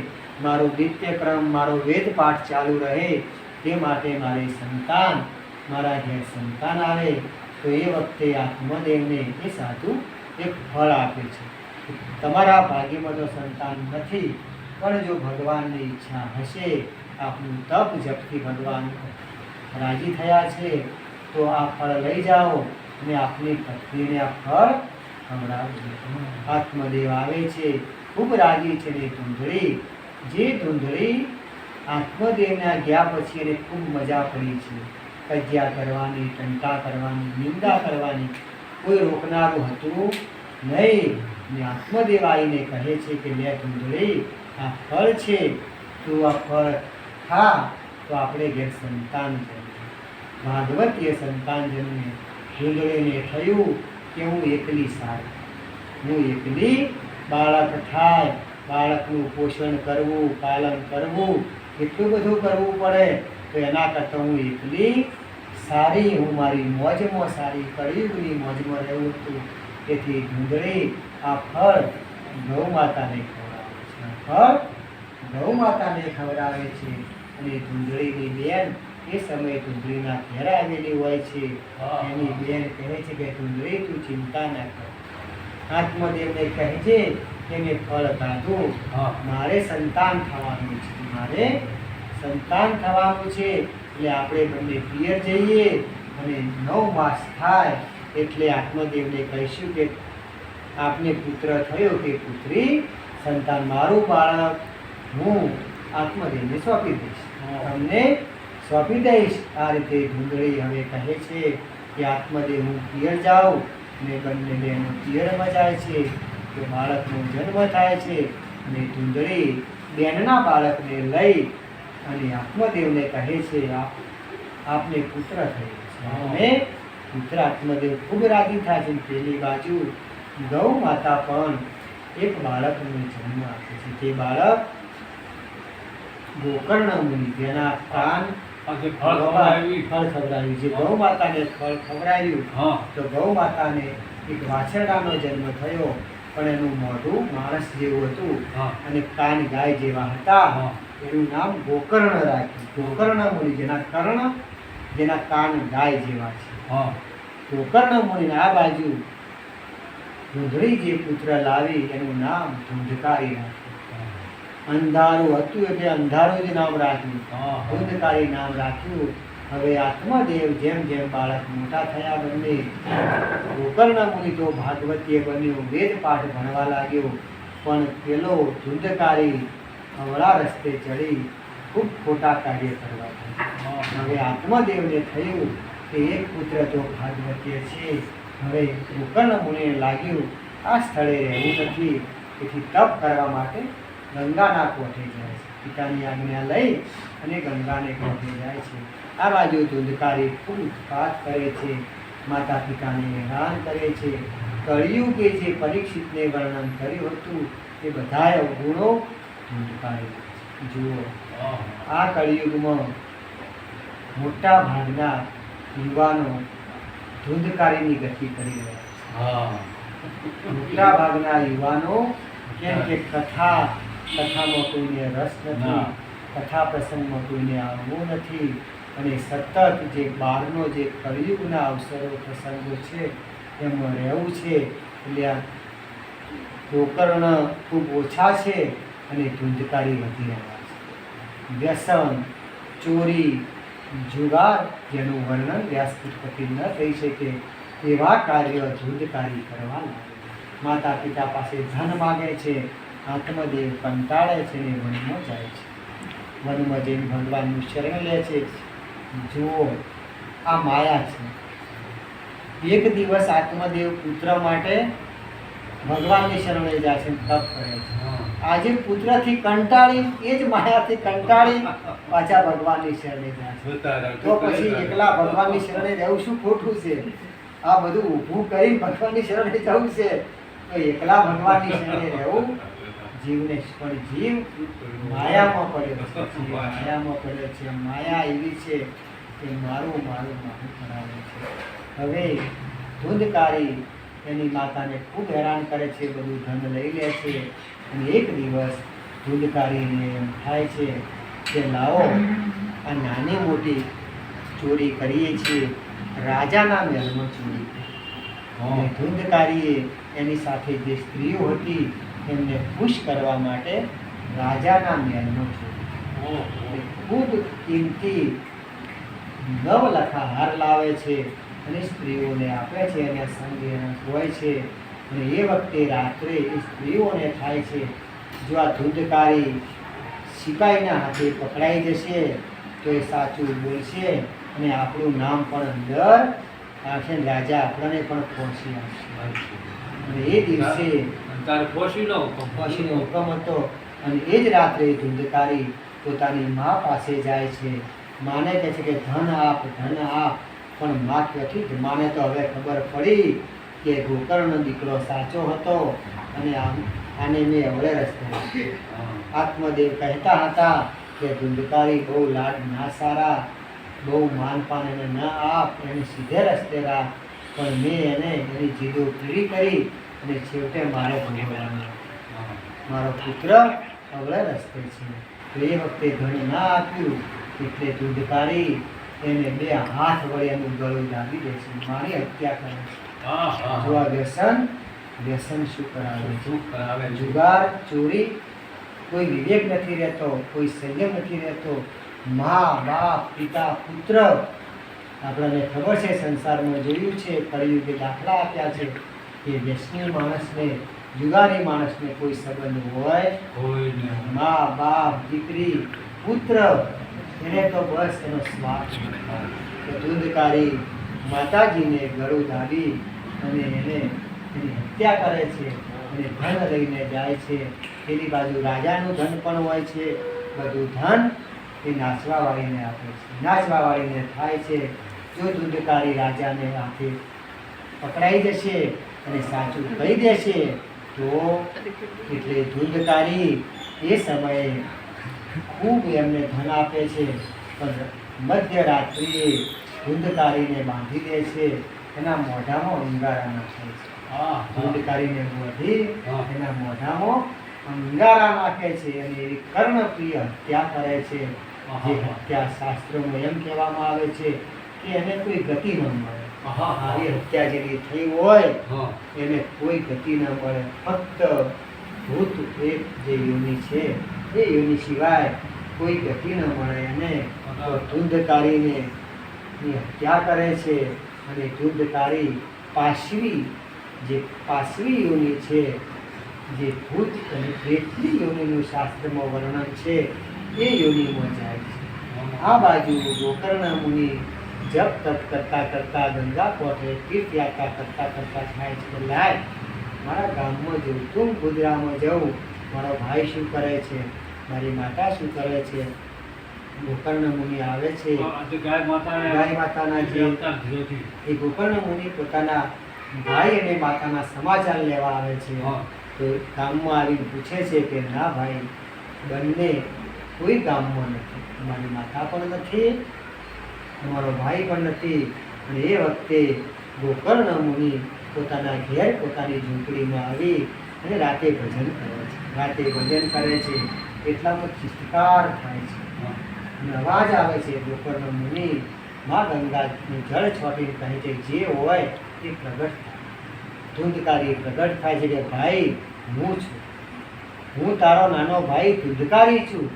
મારો નિત્યક્રમ મારો વેદ પાઠ ચાલુ રહે તે માટે મારે સંતાન, મારા ઘેર સંતાન આવે. તો એ વખતે આત્મદેવને એ સાધુ એક ફળ આપે છે, તમારા ભાગ્યમાં તો સંતાન નથી, પણ જો ભગવાનની ઈચ્છા હશે, આપનું તપ જપથી ભગવાન રાજી થયા છે, તો આ ફળ લઈ જાઓ અને આપની પત્નીને આ ફળ ખવડાવજો. આત્મદેવ આવે છે, ખૂબ રાજી છે. ને ધૂંધળી આત્મદેવના ગયા પછી એને ખૂબ મજા પડી છે. કજિયા કરવાની, ટંકા કરવાની, નિંદા કરવાની કોઈ રોકનારું હતું નહીં. ને આત્મદેવ આવીને કહે છે કે લે ધૂંધળી આ ફળ છે, તું આ ફળ ખા તો આપણે ઘેર સંતાન જન્મે. ભાગવતીય સંતાન જન્મે. ધૂંધળીને થયું કે હું એકલી સારી, હું એકલી બાળક થાય, બાળકનું પોષણ કરવું, પાલન કરવું, એટલું બધું કરવું પડે, તો એના કરતાં હું એકલી સારી, હું મારી મોજમાં સારી, કળિયુગની મોજમાં રહેવું હતું. તેથી ધૂંધળી આ ફળ ગૌ માતાને ખવડાવે છે, ફળ ગૌ માતાને ખવડાવે છે. અને ધૂંધળીની બેન એ સમયે ધૂંધળીના ઘેર આવેલી હોય છે. એની બેન કહે છે કે ધૂંધળી તું ચિંતા ના કર, આત્મદેવને કહેજે કે મેં ફળ ખાધું, મારે સંતાન થવાનું છે, મારે સંતાન થવાનું છે. એટલે આપણે બંને પિયર જઈએ અને 9 માસ થાય એટલે આત્મદેવને કહીશું કે આપને પુત્ર થયો કે પુત્રી સંતાન, મારું બાળક હું આત્મદેવને સોંપી દઈશ, તમને સોંપી દઈશ. આ રીતે ધૂંધળી હવે કહે છે કે આત્મદેવ હું પિયર જાઉં, ને બંને બહેનો પિયરમાં જાય છે. તો બાળકનો જન્મ થાય છે અને ધૂંધળી બેનના બાળકને લઈ અને આત્મદેવને કહે છે આપને પુત્ર થયો છે, અને પુત્ર. આત્મદેવ ખૂબ રાજી થાય છે. પેલી બાજુ ગૌ માતા પણ એક બાળકનો જન્મ આપે છે. તે બાળક ગોકર્ણ મુનિ, જેના કાન ફળ ખવડાવ્યું, જે ગૌ માતાને ફળ ખવડાવ્યું, તો ગૌ માતાને એક વાછરડાનો જન્મ થયો, પણ એનું મોઢું માણસ જેવું હતું અને કાન ગાય જેવા હતા. એનું નામ ગોકર્ણ રાખ્યું. ગોકર્ણ મુનિ, જેના કાન ગાય જેવા છે. ગોકર્ણ મુનિ. આ બાજુ ધૂંધળી જે પુત્ર લાવી એનું નામ ધૂંધકારી રાખ્યું. અંધારું હતું એટલે અંધારું જ નામ રાખ્યું, ધૂંધકારી નામ રાખ્યું. હવે આત્મદેવ જેમ જેમ બાળક મોટા થયા બંને, ગોકર્ણ મુનિ તો ભાગવતીય બન્યો, વેદ પાઠ ભણવા લાગ્યો, પણ પેલો ધૂંધકારી અવળા રસ્તે ચડી ખૂબ ખોટા કાર્ય કરવા લાગ્યો. હવે આત્મદેવને થયું કે એક પુત્ર તો ભાગવતીય છે. હવે ગોકર્ણ મુનિને લાગ્યું આ સ્થળે રહેવું નથી, તેથી તપ કરવા માટે ગંગાના કોઠે જાય છે. પિતાની આજ્ઞા લઈ અને ગંગાને કોઠે જાય છે. આ બાજુ ધુંધકારી ખૂબ ઉત્પાત કરે છે, માતા પિતાને હેરાન કરે છે. કળિયુગે જે પરીક્ષિતને વર્ણન કર્યું હતું એ બધાય અવગુણો ધુંધકારી. જુઓ, આ કળિયુગમાં મોટા ભાગના યુવાનો ધુંધકારીની ગતિ કરી રહ્યા છે. મોટા ભાગના યુવાનો કેમ કે કથામાં કોઈને રસ નથી, કથા પ્રસંગમાં કોઈને આવવું નથી, અને સતત જે બહારનો જે કળિયુગના અવસરો પ્રસંગો છે એમાં રહેવું છે. એટલે આ ગોકર્ણ ખૂબ ઓછા છે અને ધુંધકારી વધી રહ્યા છે. વ્યસન, ચોરી, જુગાર, જેનું વર્ણન વ્યાસપીઠ પરથી ન થઈ શકે એવા કાર્યો ધુંધકારી કરવા લાગે. માતા પિતા પાસે ધન માગે છે, આત્મદેવ કંટાળે છે ને વનમાં જાય છે. વનમાં જઈને ભગવાનનું શરણ લે છે. જુઓ, આ માયા છે. એક દિવસ આત્મદેવ પુત્ર માટે ભગવાનની શરણે જાય છે, તપ કરે છે. આજે પુત્રથી કંટાળી, એ જ માયાથી કંટાળી પાછા ભગવાનની શરણે જાય છે. તો પછી એકલા ભગવાનની શરણે રહેવું શું ખોટું છે? આ બધું ઊભું કરી ભગવાનની શરણે જવું છે તો એકલા ભગવાનની શરણે રહેવું. જીવને પણ જીવ માયામાં પડ્યો છે, માયામાં પડ્યો છે. માયા એવી છે કે મારું મારું મારું કરાવે છે. હવે ધુંધકારી એની માતાને ખૂબ હેરાન કરે છે, બધું ધન લઈ લે છે. અને એક દિવસ ધુંધકારીને એમ થાય છે કે લાવો આ નાની મોટી ચોરી કરીએ છીએ, રાજાના મહેલમાં ચોરી. અને ધુંધકારીએ એની સાથે જે સ્ત્રીઓ હતી એમને ખુશ કરવા માટે રાજાના મહેલમાં ચોરી. ખૂબ કિંમતી 9 લાખા હાર લાવે છે અને સ્ત્રીઓને આપે છે, અને સંગે હોય છે. અને એ વખતે રાત્રે એ સ્ત્રીઓને થાય છે જો આ ધુંધકારી સિપાહીના હાથે પકડાઈ જશે તો એ સાચું બોલશે અને આપણું નામ પણ અંદર આવશે, રાજા આપણને પણ પહોંચી આવશે. અને એ દિવસે ફોસીનો હુકમ હતો. અને એ જ રાત્રે ધુંધકારી પોતાની મા પાસે જાય છે. માને કહે છે કે ધન આપ, ધન આપ. પણ મા ક્યાંથી જ? માને તો હવે ખબર પડી કે ગોકર્ણનો દીકરો સાચો હતો અને આને મેં અવળે રસ્તે. આત્મદેવ કહેતા હતા કે ધુંધકારી બહુ લાડ ના સારા, બહુ માનપાન એને ન આપ, એને સીધે રસ્તે રાખ. પણ મેં એને એની જીદો પૂરી કરી અને છેવટે મારે ભોગવવાનો. મારો પુત્ર અવળે રસ્તે છે. તો એ વખતે ધન ના આપ્યું એટલે ધુંધકારી એને 2 હાથ વડે એનું ગળું દાબી દે છે, મારી હત્યા કરે છે. જો આ વ્યસન શું કરાવે? જુગાર, ચોરી, કોઈ વિવેક નથી રહેતો, કોઈ સંયમ નથી રહેતો. મા, બાપ, પિતા, પુત્ર, આપણને ખબર છે, સંસારમાં જોયું છે, કળિયુગે દાખલા આપ્યા છે કે વ્યસની માણસને, જુગારી માણસને કોઈ સંબંધ હોય. મા, બાપ, દીકરી, પુત્ર, એને તો બસ એનો સ્વાર્થ. ધુંધકારી માતાજીને ગળું દાબી અને એને એની હત્યા કરે છે અને ધન લઈને જાય છે. પેલી બાજુ રાજાનું ધન પણ હોય છે. બધું ધન એ નાચવાવાળીને આપે છે. નાચવાવાળીને થાય છે જો ધુંધકારી રાજાને હાથે પકડાઈ જશે અને સાચું કહી દેશે તો એટલે ધુંધકારી એ સમયે ખૂબ એમને ધન આપે છે. પણ મધ્યરાત્રિએ ધુંધકારીને બાંધી દે છે. એના મોઢામાં અંગારા નાખે છે. ધુંધકારીને બાંધી એના મોઢામાં અંગારા નાખે છે અને એવી કર્ણપ્રિય હત્યા કરે છે. જે હત્યા શાસ્ત્રોમાં એમ કહેવામાં આવે છે કે એને કોઈ ગતિ ન મળે. આવી હત્યા જેની થઈ હોય એને કોઈ ગતિ ન મળે. ફક્ત ભૂત પ્રેત જે યોનિ છે એ યોનિ સિવાય કોઈ ગતિ ન મળે. અને ધુંધકારીને હત્યા કરે છે. અને ધુંધકારી પાશવી યોનિ છે, જે ભૂત અને પ્રેતની યોનિનું શાસ્ત્રમાં વર્ણન છે એ યોનિમાં જાય છે. આ બાજુ ગોકર્ણ મુનિ જપ તપ કરતા કરતા ગંગા કોઠે તીર્થયાત્રા કરતા કરતા થાય છે. લાય મારા ગામમાં જવું, તું ગુજરાતમાં જવું, મારો ભાઈ શું કરે છે, મારી માતા શું કરે છે. ગોકર્ણ મુનિ આવે છે. ગાય માતાના જે એ ગોકર્ણ મુનિ પોતાના ભાઈ અને માતાના સમાચાર લેવા આવે છે. તો ગામમાં આવીને પૂછે છે કે ના ભાઈ, બંને કોઈ ગામમાં નથી, અમારી માતા પણ નથી, અમારો ભાઈ પણ નથી. અને એ વખતે ગોકર્ણ મુનિ પોતાના ઘેર પોતાની ઝૂંપડીમાં આવી અને રાતે ભજન કરે છે. રાતે ભજન કરે છે એટલામાં ચિત્કાર થાય છે અને અવાજ આવે છે. ગોકર્ણ મુનિ મા ગંગાનું જળ છોટીને કહે છે જે હોય એ પ્રગટ થાય. ધૂંધકારી પ્રગટ થાય છે કે ભાઈ હું છું, હું તારો નાનો ભાઈ ધૂંધકારી છું.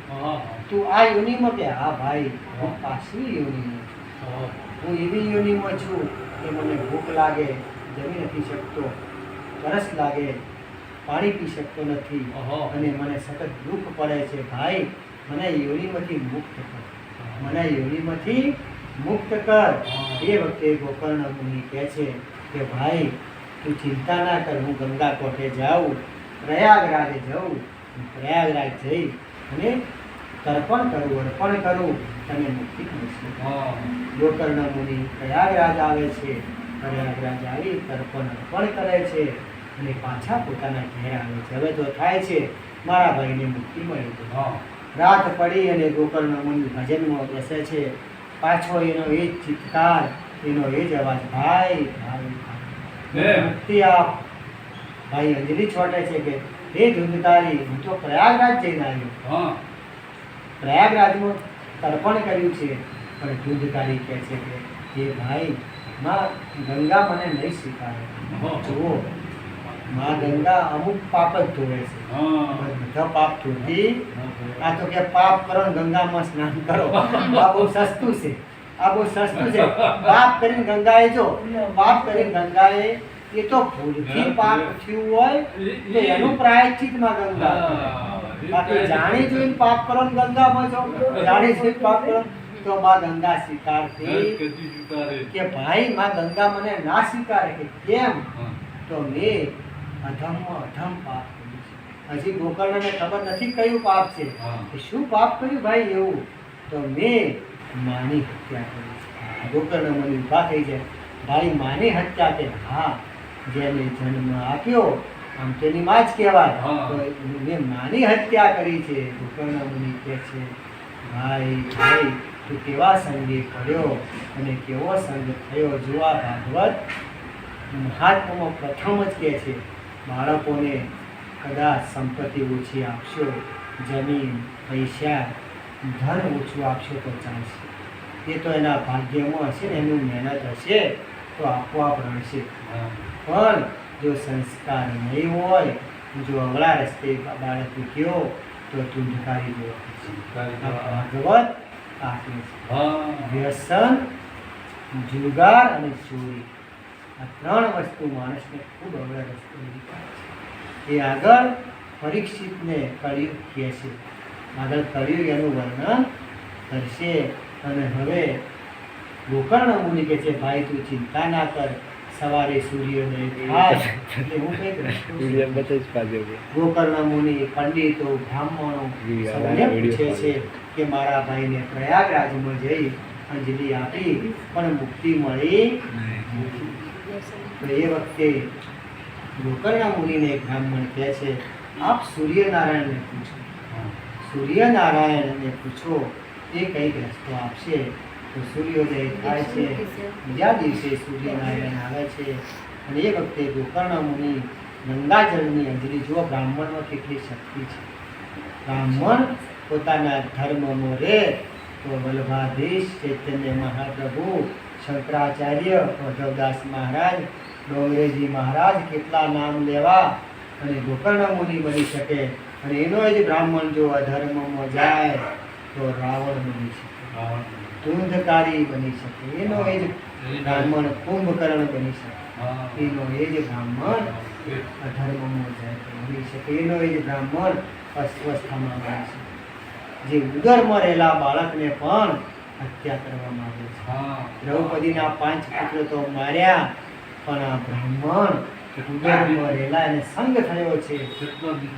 તું આ યોનિમાં કે હા ભાઈ, હું પાછલી યોનિમાં છું. હું એવી યોનિમાં છું કે મને ભૂખ લાગે, જમી નથી શકતો, તરસ લાગે, પાણી પી શકતો નથી અને મને સતત દુઃખ પડે છે. ભાઈ મને યોનિમાંથી મુક્ત કર, મને યોનિમાંથી મુક્ત કર. એ વખતે ગોકર્ણ મુનિ કહે છે કે ભાઈ તું ચિંતા ના કર, હું ગંગા કોઠે જાઉં, પ્રયાગરાજે જાઉં, પ્રયાગરાજ જઈ અને તર્પણ કરું, અર્પણ કરું, તને મુક્તિ મળશે. ગોકર્ણ મુનિ પ્રયાગરાજ આવે છે. પ્રયાગરાજ આવી તર્પણ અર્પણ કરે છે અને પાછા પોતાના ઘેર આવે છે. હવે તો થાય છે મારા ભાઈને મુક્તિ મળી ગઈ. રાત પડી અને ગોકર્ણ મુનિ ભજનમાં બેસે છે. પાછો એનો એ જ ચિત્કાર, એનો એ જ અવાજ, ભાઈ ભાઈ મુક્તિ આપ. ભાઈ અંજલિ છોટે છે કે હે ધૂંધકારી, હું તો પ્રયાગરાજ જઈને આવ્યો, પ્રયાગરાજમાં તર્પણ કર્યું છે, પણ ધૂંધકારી કહે છે કે હે ભાઈ, માં ગંગા મને નહીં સ્વીકારે. જુઓ, માં ગંગા અમુક પાપ જ ધોવે છે, બધા પાપ ધોતી. આ તો કે પાપ કરો ને ગંગામાં સ્નાન કરો, આ બહુ સસ્તું છે, આ બહુ સસ્તું છે. પાપ કરીને ગંગાએ જો પાપ કરીને ગંગાએ એ તો ભૂલથી પાપ થયું હોય તો એનું પ્રાયશ્ચિતમાં ગંગા. બાકી જાણી જોઈને પાપ કરો ને ગંગામાં જો જાણી જોઈને પાપ કરો તો માં ગંગા સ્વીકારતી કે ભાઈ માં ગંગા મને ના સ્વીકારે. કે કેમ? તો મેં અધમમાં અધમ પાપ કર્યું છે. હજી ગોકર્ણને ખબર નથી કયું પાપ છે, કે શું પાપ કર્યું ભાઈ એવું. તો મેં માની હત્યા કરી છે. ગોકર્ણ મને ઊભા થઈ જાય, ભાઈ માની હત્યા કે હા, જેને જન્મ આપ્યો આમ તેની માં જ કહેવાય, તો મેં માની હત્યા કરી છે. ગોકર્ણ મુનિ કહે છે ભાઈ ભાઈ તું કેવા સંગે પડ્યો અને કેવો સંગ થયો. જોવા ભાગવત મહાત્મામાં પ્રથમ જ કહે છે બાળકોને કદાચ સંપત્તિ ઓછી આપશો, જમીન પૈસા ધન ઓછું આપશો તો ચાલશે, એ તો એના ભાગ્યમાં હશે ને, એનું મહેનત હશે તો આપોઆપ રહેશે. પણ જો સંસ્કાર નહીં હોય, જો અવળા રસ્તે બાળક ગયો તો ધૂંધકારી ભાગવત આપે છે. વ્યસન, જુગાર અને ચોરી, આ ત્રણ વસ્તુ માણસને ખૂબ અવળા રસ્તે લઈ જાય છે. એ આગળ પરીક્ષિતને કળિયુગ કહે છે, આગળ કળિયુગ એનું વર્ણન કરશે. અને હવે ગોકર્ણ મુનિ કહે છે ભાઈ તું ચિંતા ના કર, સવારે સૂર્યોદય થાય એટલે હું કંઈક રસ્તો. ગોકર્ણ મુનિ પંડિતો બ્રાહ્મણો સૌને પૂછે છે કે મારા ભાઈને પ્રયાગરાજમાં જઈ અંજલિ આપી પણ મુક્તિ મળી નથી. તો એ વખતે ગોકર્ણ મુનિને એક બ્રાહ્મણ કહે છે આપ સૂર્યનારાયણને પૂછો, સૂર્યનારાયણને પૂછો, એ કંઈક રસ્તો આપશે. તો સૂર્યોદય થાય છે, બીજા દિવસે સૂર્યનારાયણ આવે છે અને એ વખતે ગોકર્ણ મુનિ ગંગાજળની અંજલિ. જુઓ બ્રાહ્મણમાં કેટલી શક્તિ છે. બ્રાહ્મણ પોતાના ધર્મમાં રહે તો વલ્લભાધીશ, ચૈતન્ય મહાપ્રભુ, શંકરાચાર્ય, માધવદાસ મહારાજ, ડોંગરેજી મહારાજ કેટલા નામ લેવા અને ગોકર્ણ મુનિ બની શકે. અને એનો જ બ્રાહ્મણ જો અધર્મમાં જાય તો રાવણ બની શકે, ધૂંધકારી બની શકે. એનો એ જ બ્રાહ્મણ કુંભકર્ણ બની શકે, એનો એ જ બ્રાહ્મણ અધર્મમાં જાય તો બની શકે, એનો એ જ બ્રાહ્મણ અસ્વસ્થામાં બની શકે. જે ઉદરમાં રહેલા બાળકને પણ હત્યા કરવામાં આવે છે. દ્રૌપદીના 5 પુત્ર તો માર્યા, પણ આ બ્રાહ્મણ ઉદરમાં રહેલા એને સંગ થયો છે. કેટલો ગીત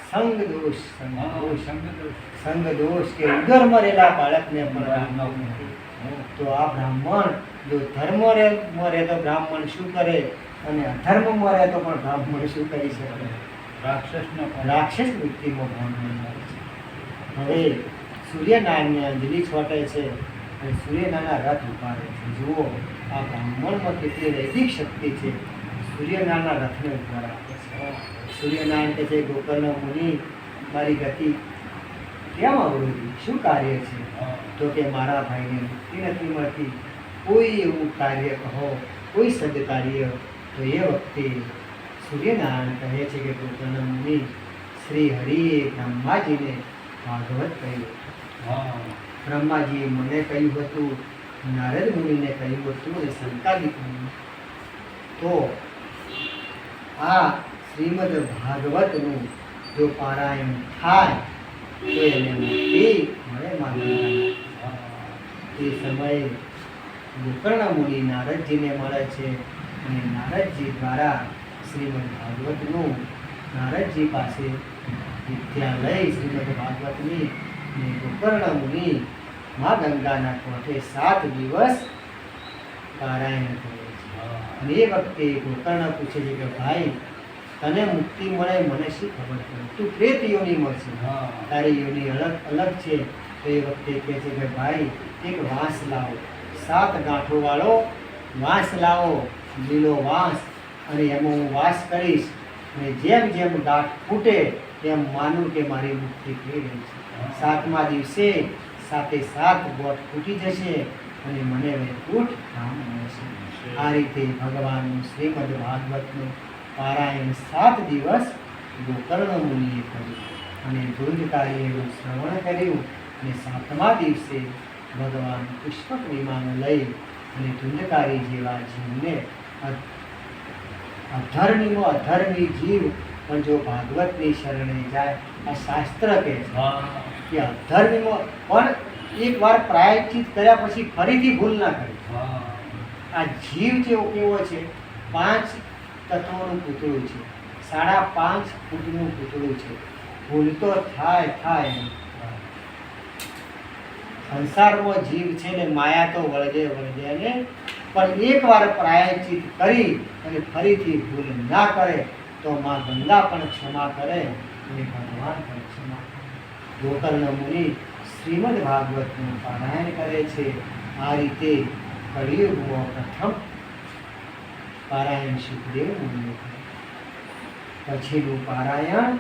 સંગ દોષ સંગ દોષ કે ઉદરમાં રહેલા બાળકને પણ રામ નથી. તો આ બ્રાહ્મણ જો ધર્મમાં રહે તો બ્રાહ્મણ શું કરે અને અધર્મમાં રહે તો પણ બ્રાહ્મણ શું કરી શકે? રાક્ષસ વૃત્તિમાં બ્રાહ્મણ રહે છે. હવે સૂર્યનારાયણને અંજલિ છોટે છે અને સૂર્યનારાયણના રથ ઉપાડે છે. જુઓ આ બ્રાહ્મણમાં કેટલી વૈદિક શક્તિ છે. સૂર્યનારાયણના રથને ઉપાડ આપે છે. સૂર્યનારાયણ કહે છે, ગોકર્ણ મુનિ મારી ગતિ કેમ અવરોધી? શું કાર્ય છે? તો કે મારા ભાઈને મુક્તિ નથી મળતી. કોઈ એવું કાર્ય કહો, કોઈ સદકાર્ય. તો એ વખતે સૂર્યનારાયણ કહે છે કે ગોકર્ણ મુનિ શ્રી હરિએ બ્રહ્માજીને ભાગવત કહ્યું. બ્રહ્માજીએ મને કહ્યું હતું, નારદ મુનિને કહ્યું હતું અને સંતાદિક મુનિ. તો આ શ્રીમદ ભાગવતનું જો પારાયણ થાય તો એને મુક્તિ મળે. માનવ તે સમયે ગોકર્ણ મુનિ નારદજીને મળે છે અને નારદજી દ્વારા શ્રીમદ ભાગવતનું નારદજી પાસે વિદ્યા લઈ શ્રીમદ ભાગવતની અને ગોકર્ણ મુનિ મા ગંગાના કોઠે 7 દિવસ પારાયણ કરે છે. અને એ વખતે ગોકર્ણ પૂછે છે કે ભાઈ તને મુક્તિ મળે મને શી ખબર પડે? તું પ્રેત યોની મળશે, તારી યોની અલગ છે. તો એ વખતે કહે છે કે ભાઈ એક વાંસ લાવો, 7 ગાંઠો વાળો વાંસ લાવો, લીલો વાંસ, અને એમાં હું વાસ કરીશ અને જેમ જેમ ગાંઠ ફૂટે તેમ માનું કે મારી મુક્તિ થઈ રહી છે. 7મા દિવસે 7 ગોઠ ફૂટી જશે અને મને વૈકુંઠ ધામ મળશે. આ રીતે ભગવાનનું શ્રીમદ ભાગવતનું પારાયણ 7 દિવસ ગોકર્ણ મુનિએ કર્યું અને ધ્રુજકારીએ એવું શ્રવણ કર્યું. અને 7મા દિવસે ભગવાન પુષ્પક વિમાન લઈ અને ધુંધકારી જેવા જીવને અધર્મી જીવ પણ જો ભાગવતની શરણે જાય, આ શાસ્ત્ર કહે છે કે અધર્મીમાં પણ એકવાર પ્રાયશ્ચિત કર્યા પછી ફરીથી ભૂલ ના કરી. આ જીવ જેવો કેવો છે? 5 તત્વોનું પૂતળું છે, 5.5 ફૂટનું પૂતળું છે. ભૂલ તો થાય સંસારમાં જીવ છે ને માયા તો વળગે અને પણ એકવાર પ્રાયશ્ચિત કરી અને ફરીથી ભૂલ ના કરે તો માં ગંગા પણ ક્ષમા કરે અને ભગવાન પણ ક્ષમા કરે. ગોકર્ણ મુનિ શ્રીમદ ભાગવતનું પારાયણ કરે છે. આ રીતે કળિયુગમાં પ્રથમ પારાયણ સુખદેવ મુનિએ કર્યું. પછીનું પારાયણ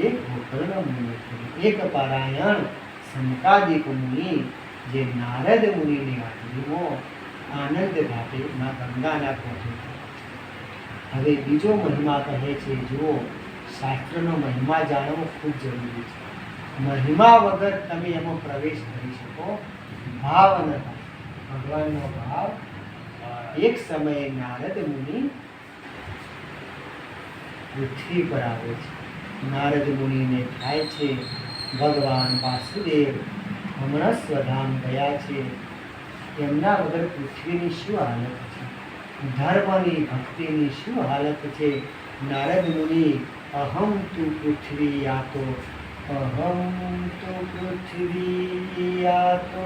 એક ગોકર્ણ મુનિએ કર્યું. એક પારાયણ સંતાદિક મુનિ જે નારદ મુનિની હાજરીમાં આનંદ ઘાટે માં ગંગાના કોઠે. હવે બીજો મહિમા કહે છે, જુઓ શાસ્ત્રનો મહિમા જાણવો ખૂબ જરૂરી છે. મહિમા વગર તમે એમાં પ્રવેશ કરી શકો ભાવ ન થાય. ભગવાનનો ભાવ. એક સમયે નારદ મુનિ પૃથ્વી પર આવે છે. નારદ મુનિને થાય છે ભગવાન વાસુદેવ હમણાં સ્વધામ ગયા છે, એમના વગર પૃથ્વીની શું હાલત છે? ધર્મની ભક્તિની શું હાલત છે? નારદ મુનિ અહમ તુ પૃથ્વી યાતો, અહમ તુ પૃથ્વી યાતો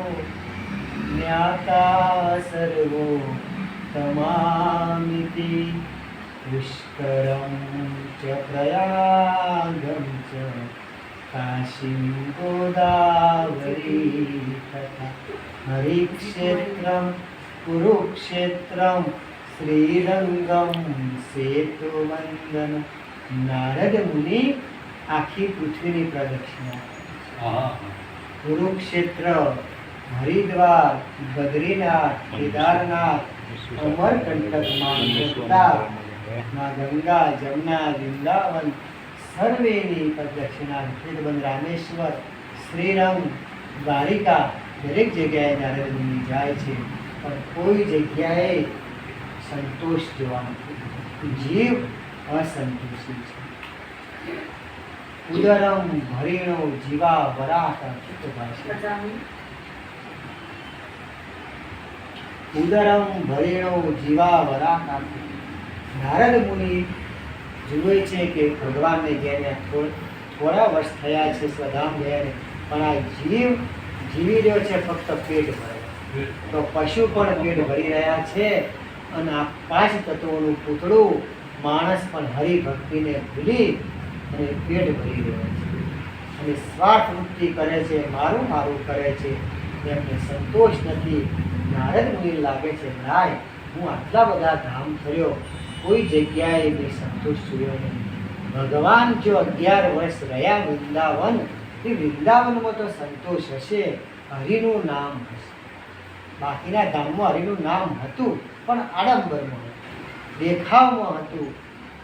જ્ઞાતા સર્વો તમામિતિ પુષ્કરમ ચ પ્રયાગમ ચ કાશીમ ગોદાવરી તથા હરિક્ષેત્રમ કુરુક્ષેત્રમ શ્રીરંગમ સેતુવંદન. નારદ મુનિ આખી પૃથ્વીની પ્રદક્ષિણા. કુરુક્ષેત્ર, હરિદ્વાર, બદ્રીનાથ, કેદારનાથ, અમરકંટકમાં ગંગા, જમુના, વૃંદાવન સર્વેની પ્રદક્ષિણા. ખેડબંધ, રામેશ્વર, શ્રીરંગ, દ્વારિકા દરેક જગ્યાએ નારદ મુનિ જાય છે, પણ કોઈ જગ્યાએ સંતોષ જોવા નથી. જીવ અસંતોષી છે. ઉદરમ ભરીણો જીવા વરાહ. ઉદરમ ભરીણો જીવા વરાહ. નારદ મુનિ જુએ છે કે ભગવાનને ગયા થોડા વર્ષ થયા છે સ્વધામ ગયા, પણ આ જીવી રહ્યો છે ફક્ત પેટ ભરે. તો પશુ પણ પેટ ભરી રહ્યા છે, અને આ 5 તત્વોનું પૂતળું માણસ પણ હરિભક્તિને ભૂલી અને પેટ ભરી રહ્યો છે, અને સ્વાર્થ વૃત્તિ કરે છે, મારું મારું કરે છે, એમને સંતોષ નથી. નારદ મુનિ લાગે છે, નાય હું આટલા બધા ધામ ફર્યો, કોઈ જગ્યાએ મેં સંતોષ જોયો નહીં. ભગવાન જો 11 વર્ષ રહ્યા વૃંદાવન, એ વૃંદાવનમાં તો સંતોષ હશે, હરિનું નામ હશે. બાકીના ધામમાં હરિનું નામ હતું, પણ આડંબરમાં હતું,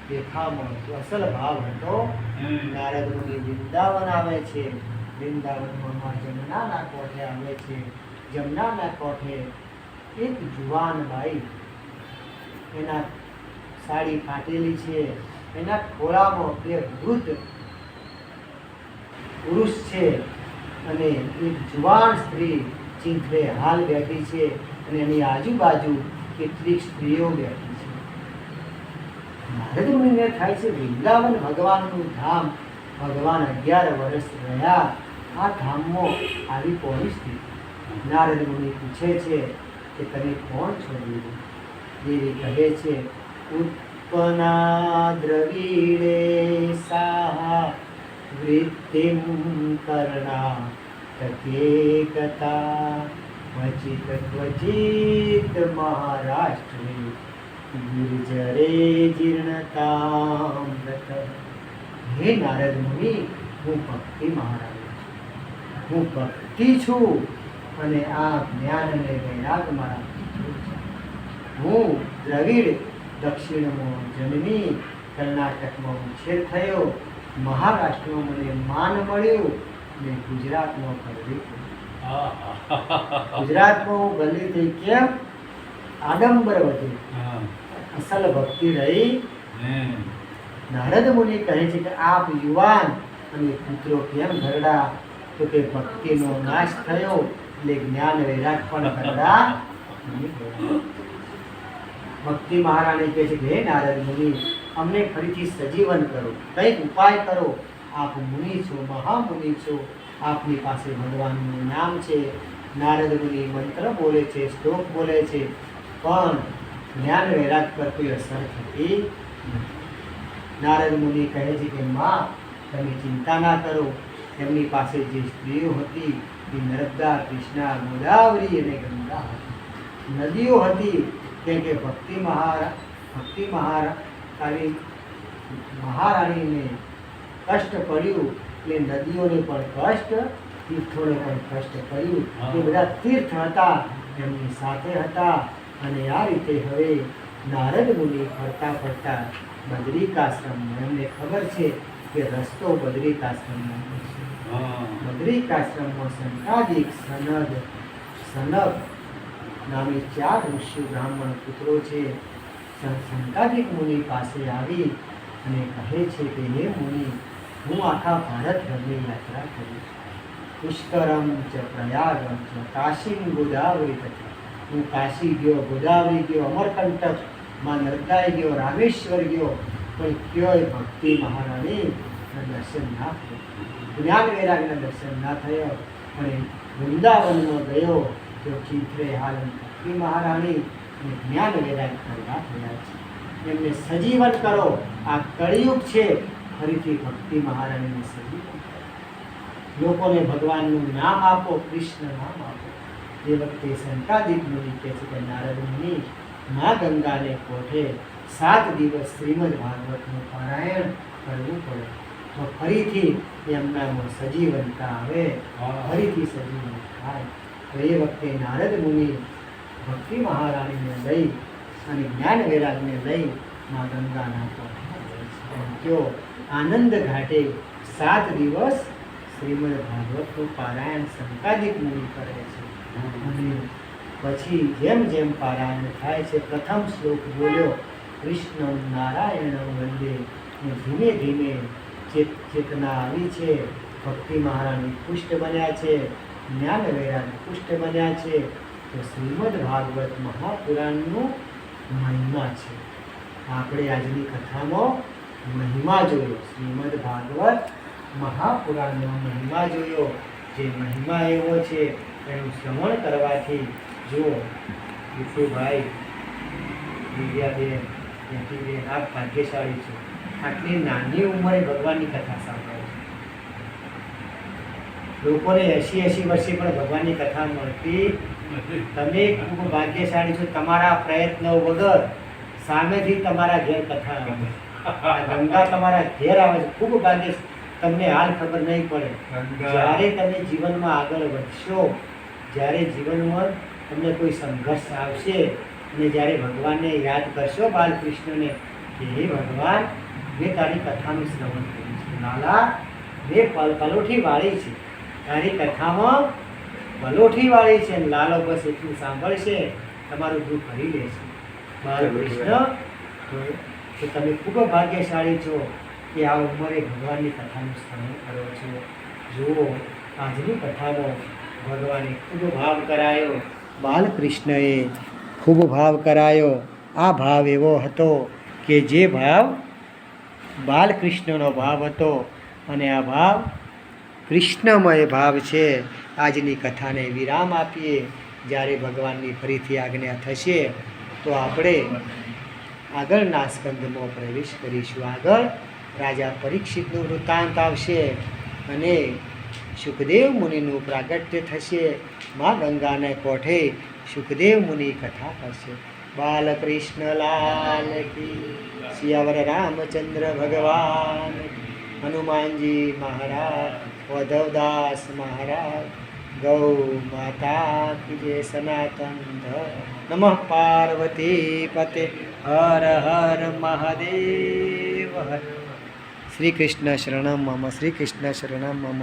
દેખાવમાં હતું, અસલ ભાવ હતો. નારદ મુનિ વૃંદાવન આવે છે, વૃંદાવનમાં જમનાના કોઠે આવે છે. જમનાના કોઠે એક જુવાન બાઈ, એના સાડી ફાટેલી છે, એના ખોળામાં 2 વૃદ્ધ પુરુષ છે, અને એક જુવાન સ્ત્રી ચીંથરે હાલ બેઠી છે, અને એની આજુબાજુ કેટલીક સ્ત્રીઓ બેઠી છે. નારદ મુનિને થાય છે, વૃંદાવન ભગવાનનું ધામ, ભગવાન 11 વર્ષ રહ્યા, આ ધામમાં આવી કોની સ્થિતિ? નારદ મુનિ પૂછે છે કે તમે કોણ છો દેવી? દેવી કહે છે, ઉત્પન્ના દ્રવિડે સા વૃત્તિમ કર્ણા તકેકતા ક્વચિત મહારાષ્ટ્રે ગુર્જરે જીર્ણતામ વ્રત. હે નારદ મુનિ, હું ભક્તિ મહારાણી છું, હું ભક્તિ છું, અને આ જ્ઞાન અને વૈરાગ મારા પુત્રો છે. હું દ્રવિડ દક્ષિણમાં જન્મી, કર્ણાટકમાં ઉછેર થયો, મહારાષ્ટ્રમાં મને માન મળ્યું, અને ગુજરાતમાં ગરવી થઈ. ગુજરાતમાં હું ગરવી થઈ કેમ? આડંબર વધ્યું, અસલ ભક્તિ રહી. નારદ મુનિ કહે છે કે આપ યુવાન અને પુત્રો કેમ ઘરડા? તો કે ભક્તિનો નાશ થયો, એટલે જ્ઞાન વૈરાગ પણ ઘરડા. ભક્તિ મહારાણી કહે છે કે હે નારદ મુનિ, અમને ફરીથી સજીવન કરો, કંઈક ઉપાય કરો. આપ મુનિ છો, મહામુનિ છો, આપની પાસે ભગવાનનું નામ છે. નારદ મુનિ મંત્ર બોલે છે, શ્લોક બોલે છે, પણ જ્ઞાન વૈરાગ પર કોઈ અસર થતી નથી. નારદ મુનિ કહે છે કે માં, તમે ચિંતા ના કરો. એમની પાસે જે સ્ત્રીઓ હતી એ નર્મદા, કૃષ્ણા, ગોદાવરી અને ગંગા હતી, નદીઓ હતી. કેમ કે ભક્તિ મહારાણીને કષ્ટ પડ્યું, એટલે નદીઓને પણ કષ્ટ, તીર્થોને પણ કષ્ટ પડ્યું. એ બધા તીર્થ હતા, એમની સાથે હતા. અને આ રીતે હવે નારદ મુનિ ફરતા ફરતા બદ્રિકાશ્રમમાં, એમને ખબર છે કે રસ્તો બદ્રિકાશ્રમમાં છે. બદ્રિકાશ્રમમાં સંકાદિક, સનક નામે 4 ઋષિ બ્રાહ્મણ પુત્રો છે. સંકાદિક મુનિ પાસે આવી અને કહે છે કે હે મુનિ, હું આખા ભારતભરની યાત્રા કરી, પુષ્કરમ ચ પ્રયાગમ ચ કાશીમ ગોદાવરી તથા. હું કાશી ગયો, ગોદાવરી ગયો, અમરકંટક માં નર્મદાએ ગયો, રામેશ્વર ગયો, પણ ક્યોય ભક્તિ મહારાણી દર્શન ના થયું, જ્ઞાન વૈરાગના દર્શન ના થયો. પણ વૃંદાવનમાં ગયો તો ચિંત્રે હાલ ભક્તિ મહારાણી જ્ઞાન વૈરાગ કરવા થયા છે. એમને સજીવન કરો. આ કળિયુગ છે, ફરીથી ભક્તિ મહારાણીને સજીવન કરો. લોકોને ભગવાનનું નામ આપો, કૃષ્ણ નામ આપો. એ વખતે સંકાદિક મુનિ કહે છે કે નારદ મુનિ, મા ગંગાને કોઠે 7 દિવસ શ્રીમદ ભાગવતનું પારાયણ કરવું પડે, તો ફરીથી એમનામાં સજીવનતા આવે, ફરીથી સજીવન થાય. તો એ વખતે નારદ મુનિ ભક્તિ મહારાણીને લઈ અને જ્ઞાન વૈરાગને લઈ મા ગંગાના કોઠે આનંદ ઘાટે 7 દિવસ શ્રીમદ ભાગવતનું પારાયણ સંકાદિક મુનિ કરે છે. અને પછી જેમ જેમ પારાયણ થાય છે, પ્રથમ શ્લોક બોલ્યો કૃષ્ણ નારાયણ વંદે, ધીમે ધીમે ચેતના આવી છે. ભક્તિ મહારાણી પુષ્ટ બન્યા છે, જ્ઞાન વૈરાગ પુષ્ટ બન્યા છે. તો શ્રીમદ ભાગવત મહાપુરાણનું મહિમા છે. આપણે આજની કથામાં મહિમા જોયો, શ્રીમદ ભાગવત મહાપુરાણનો મહિમા જોયો. જે મહિમા એવો છે એનું શ્રવણ કરવાથી જુઓ વિપુભાઈ, દિવ્યાબેન, યતિબેન, આપ ભાગ્યશાળી છો. આટલી નાની ઉંમરે ભગવાનની કથા સાંભળો છો. લોકોને 80 વર્ષે પણ ભગવાનની કથા મળતી તમે ખૂબ ભાગ્યશાળી છો. તમારા પ્રયત્નો વગર સામેથી તમારા ઘેર કથા આવે, ગંગા તમારા ઘેર આવે છે. ખૂબ ભાગ્ય. તમને હાલ ખબર નહીં પડે. જ્યારે તમે જીવનમાં આગળ વધશો, જ્યારે જીવનમાં તમને કોઈ સંઘર્ષ આવશે અને જ્યારે ભગવાનને યાદ કરશો, બાલકૃષ્ણને, કે હે ભગવાન, મેં તારી કથાનું શ્રવણ કર્યું છે, લાલા મેં પલોઠી વાળી છે, તારી કથામાં પલોઠી વાળી છે, અને લાલો બસ એટલું સાંભળશે, તમારું દુઃખ ભરી લેશે. બાલકૃષ્ણ, તો તમે ખૂબ ભાગ્યશાળી છો કે આ ઉંમરે ભગવાનની કથાનું શ્રવણ કરો છો. જુઓ આજની કથામાં ભગવાને ખૂબ ભાવ કરાયો, બાલકૃષ્ણએ ખૂબ ભાવ કરાયો. આ ભાવ એવો હતો કે જે ભાવ બાલકૃષ્ણનો ભાવ હતો, અને આ ભાવ કૃષ્ણમય ભાવ છે. આજની કથાને વિરામ આપીએ. જ્યારે ભગવાનની ફરીથી આજ્ઞા થશે તો આપણે આગળના સ્કંદમાં પ્રવેશ કરીશું. આગળ રાજા પરીક્ષિતનું વૃત્તાંત આવશે અને સુખદેવ મુનિનું પ્રાગટ્ય થશે. મા ગંગાને કોઠે સુખદેવ મુનિ કથા કરશે. બાલકૃષ્ણ લાલ કી, સિયાવર રામચંદ્ર ભગવાન, હનુમાનજી મહારાજ, વધવદાસ મહારાજ, ગૌ માતા કી જય, સનાતન ધર્મ. નમઃ પાર્વતી પતે, હર હર મહાદેવ. હર શ્રી કૃષ્ણ શરણમ મમ, શ્રી કૃષ્ણ શરણમ મમ.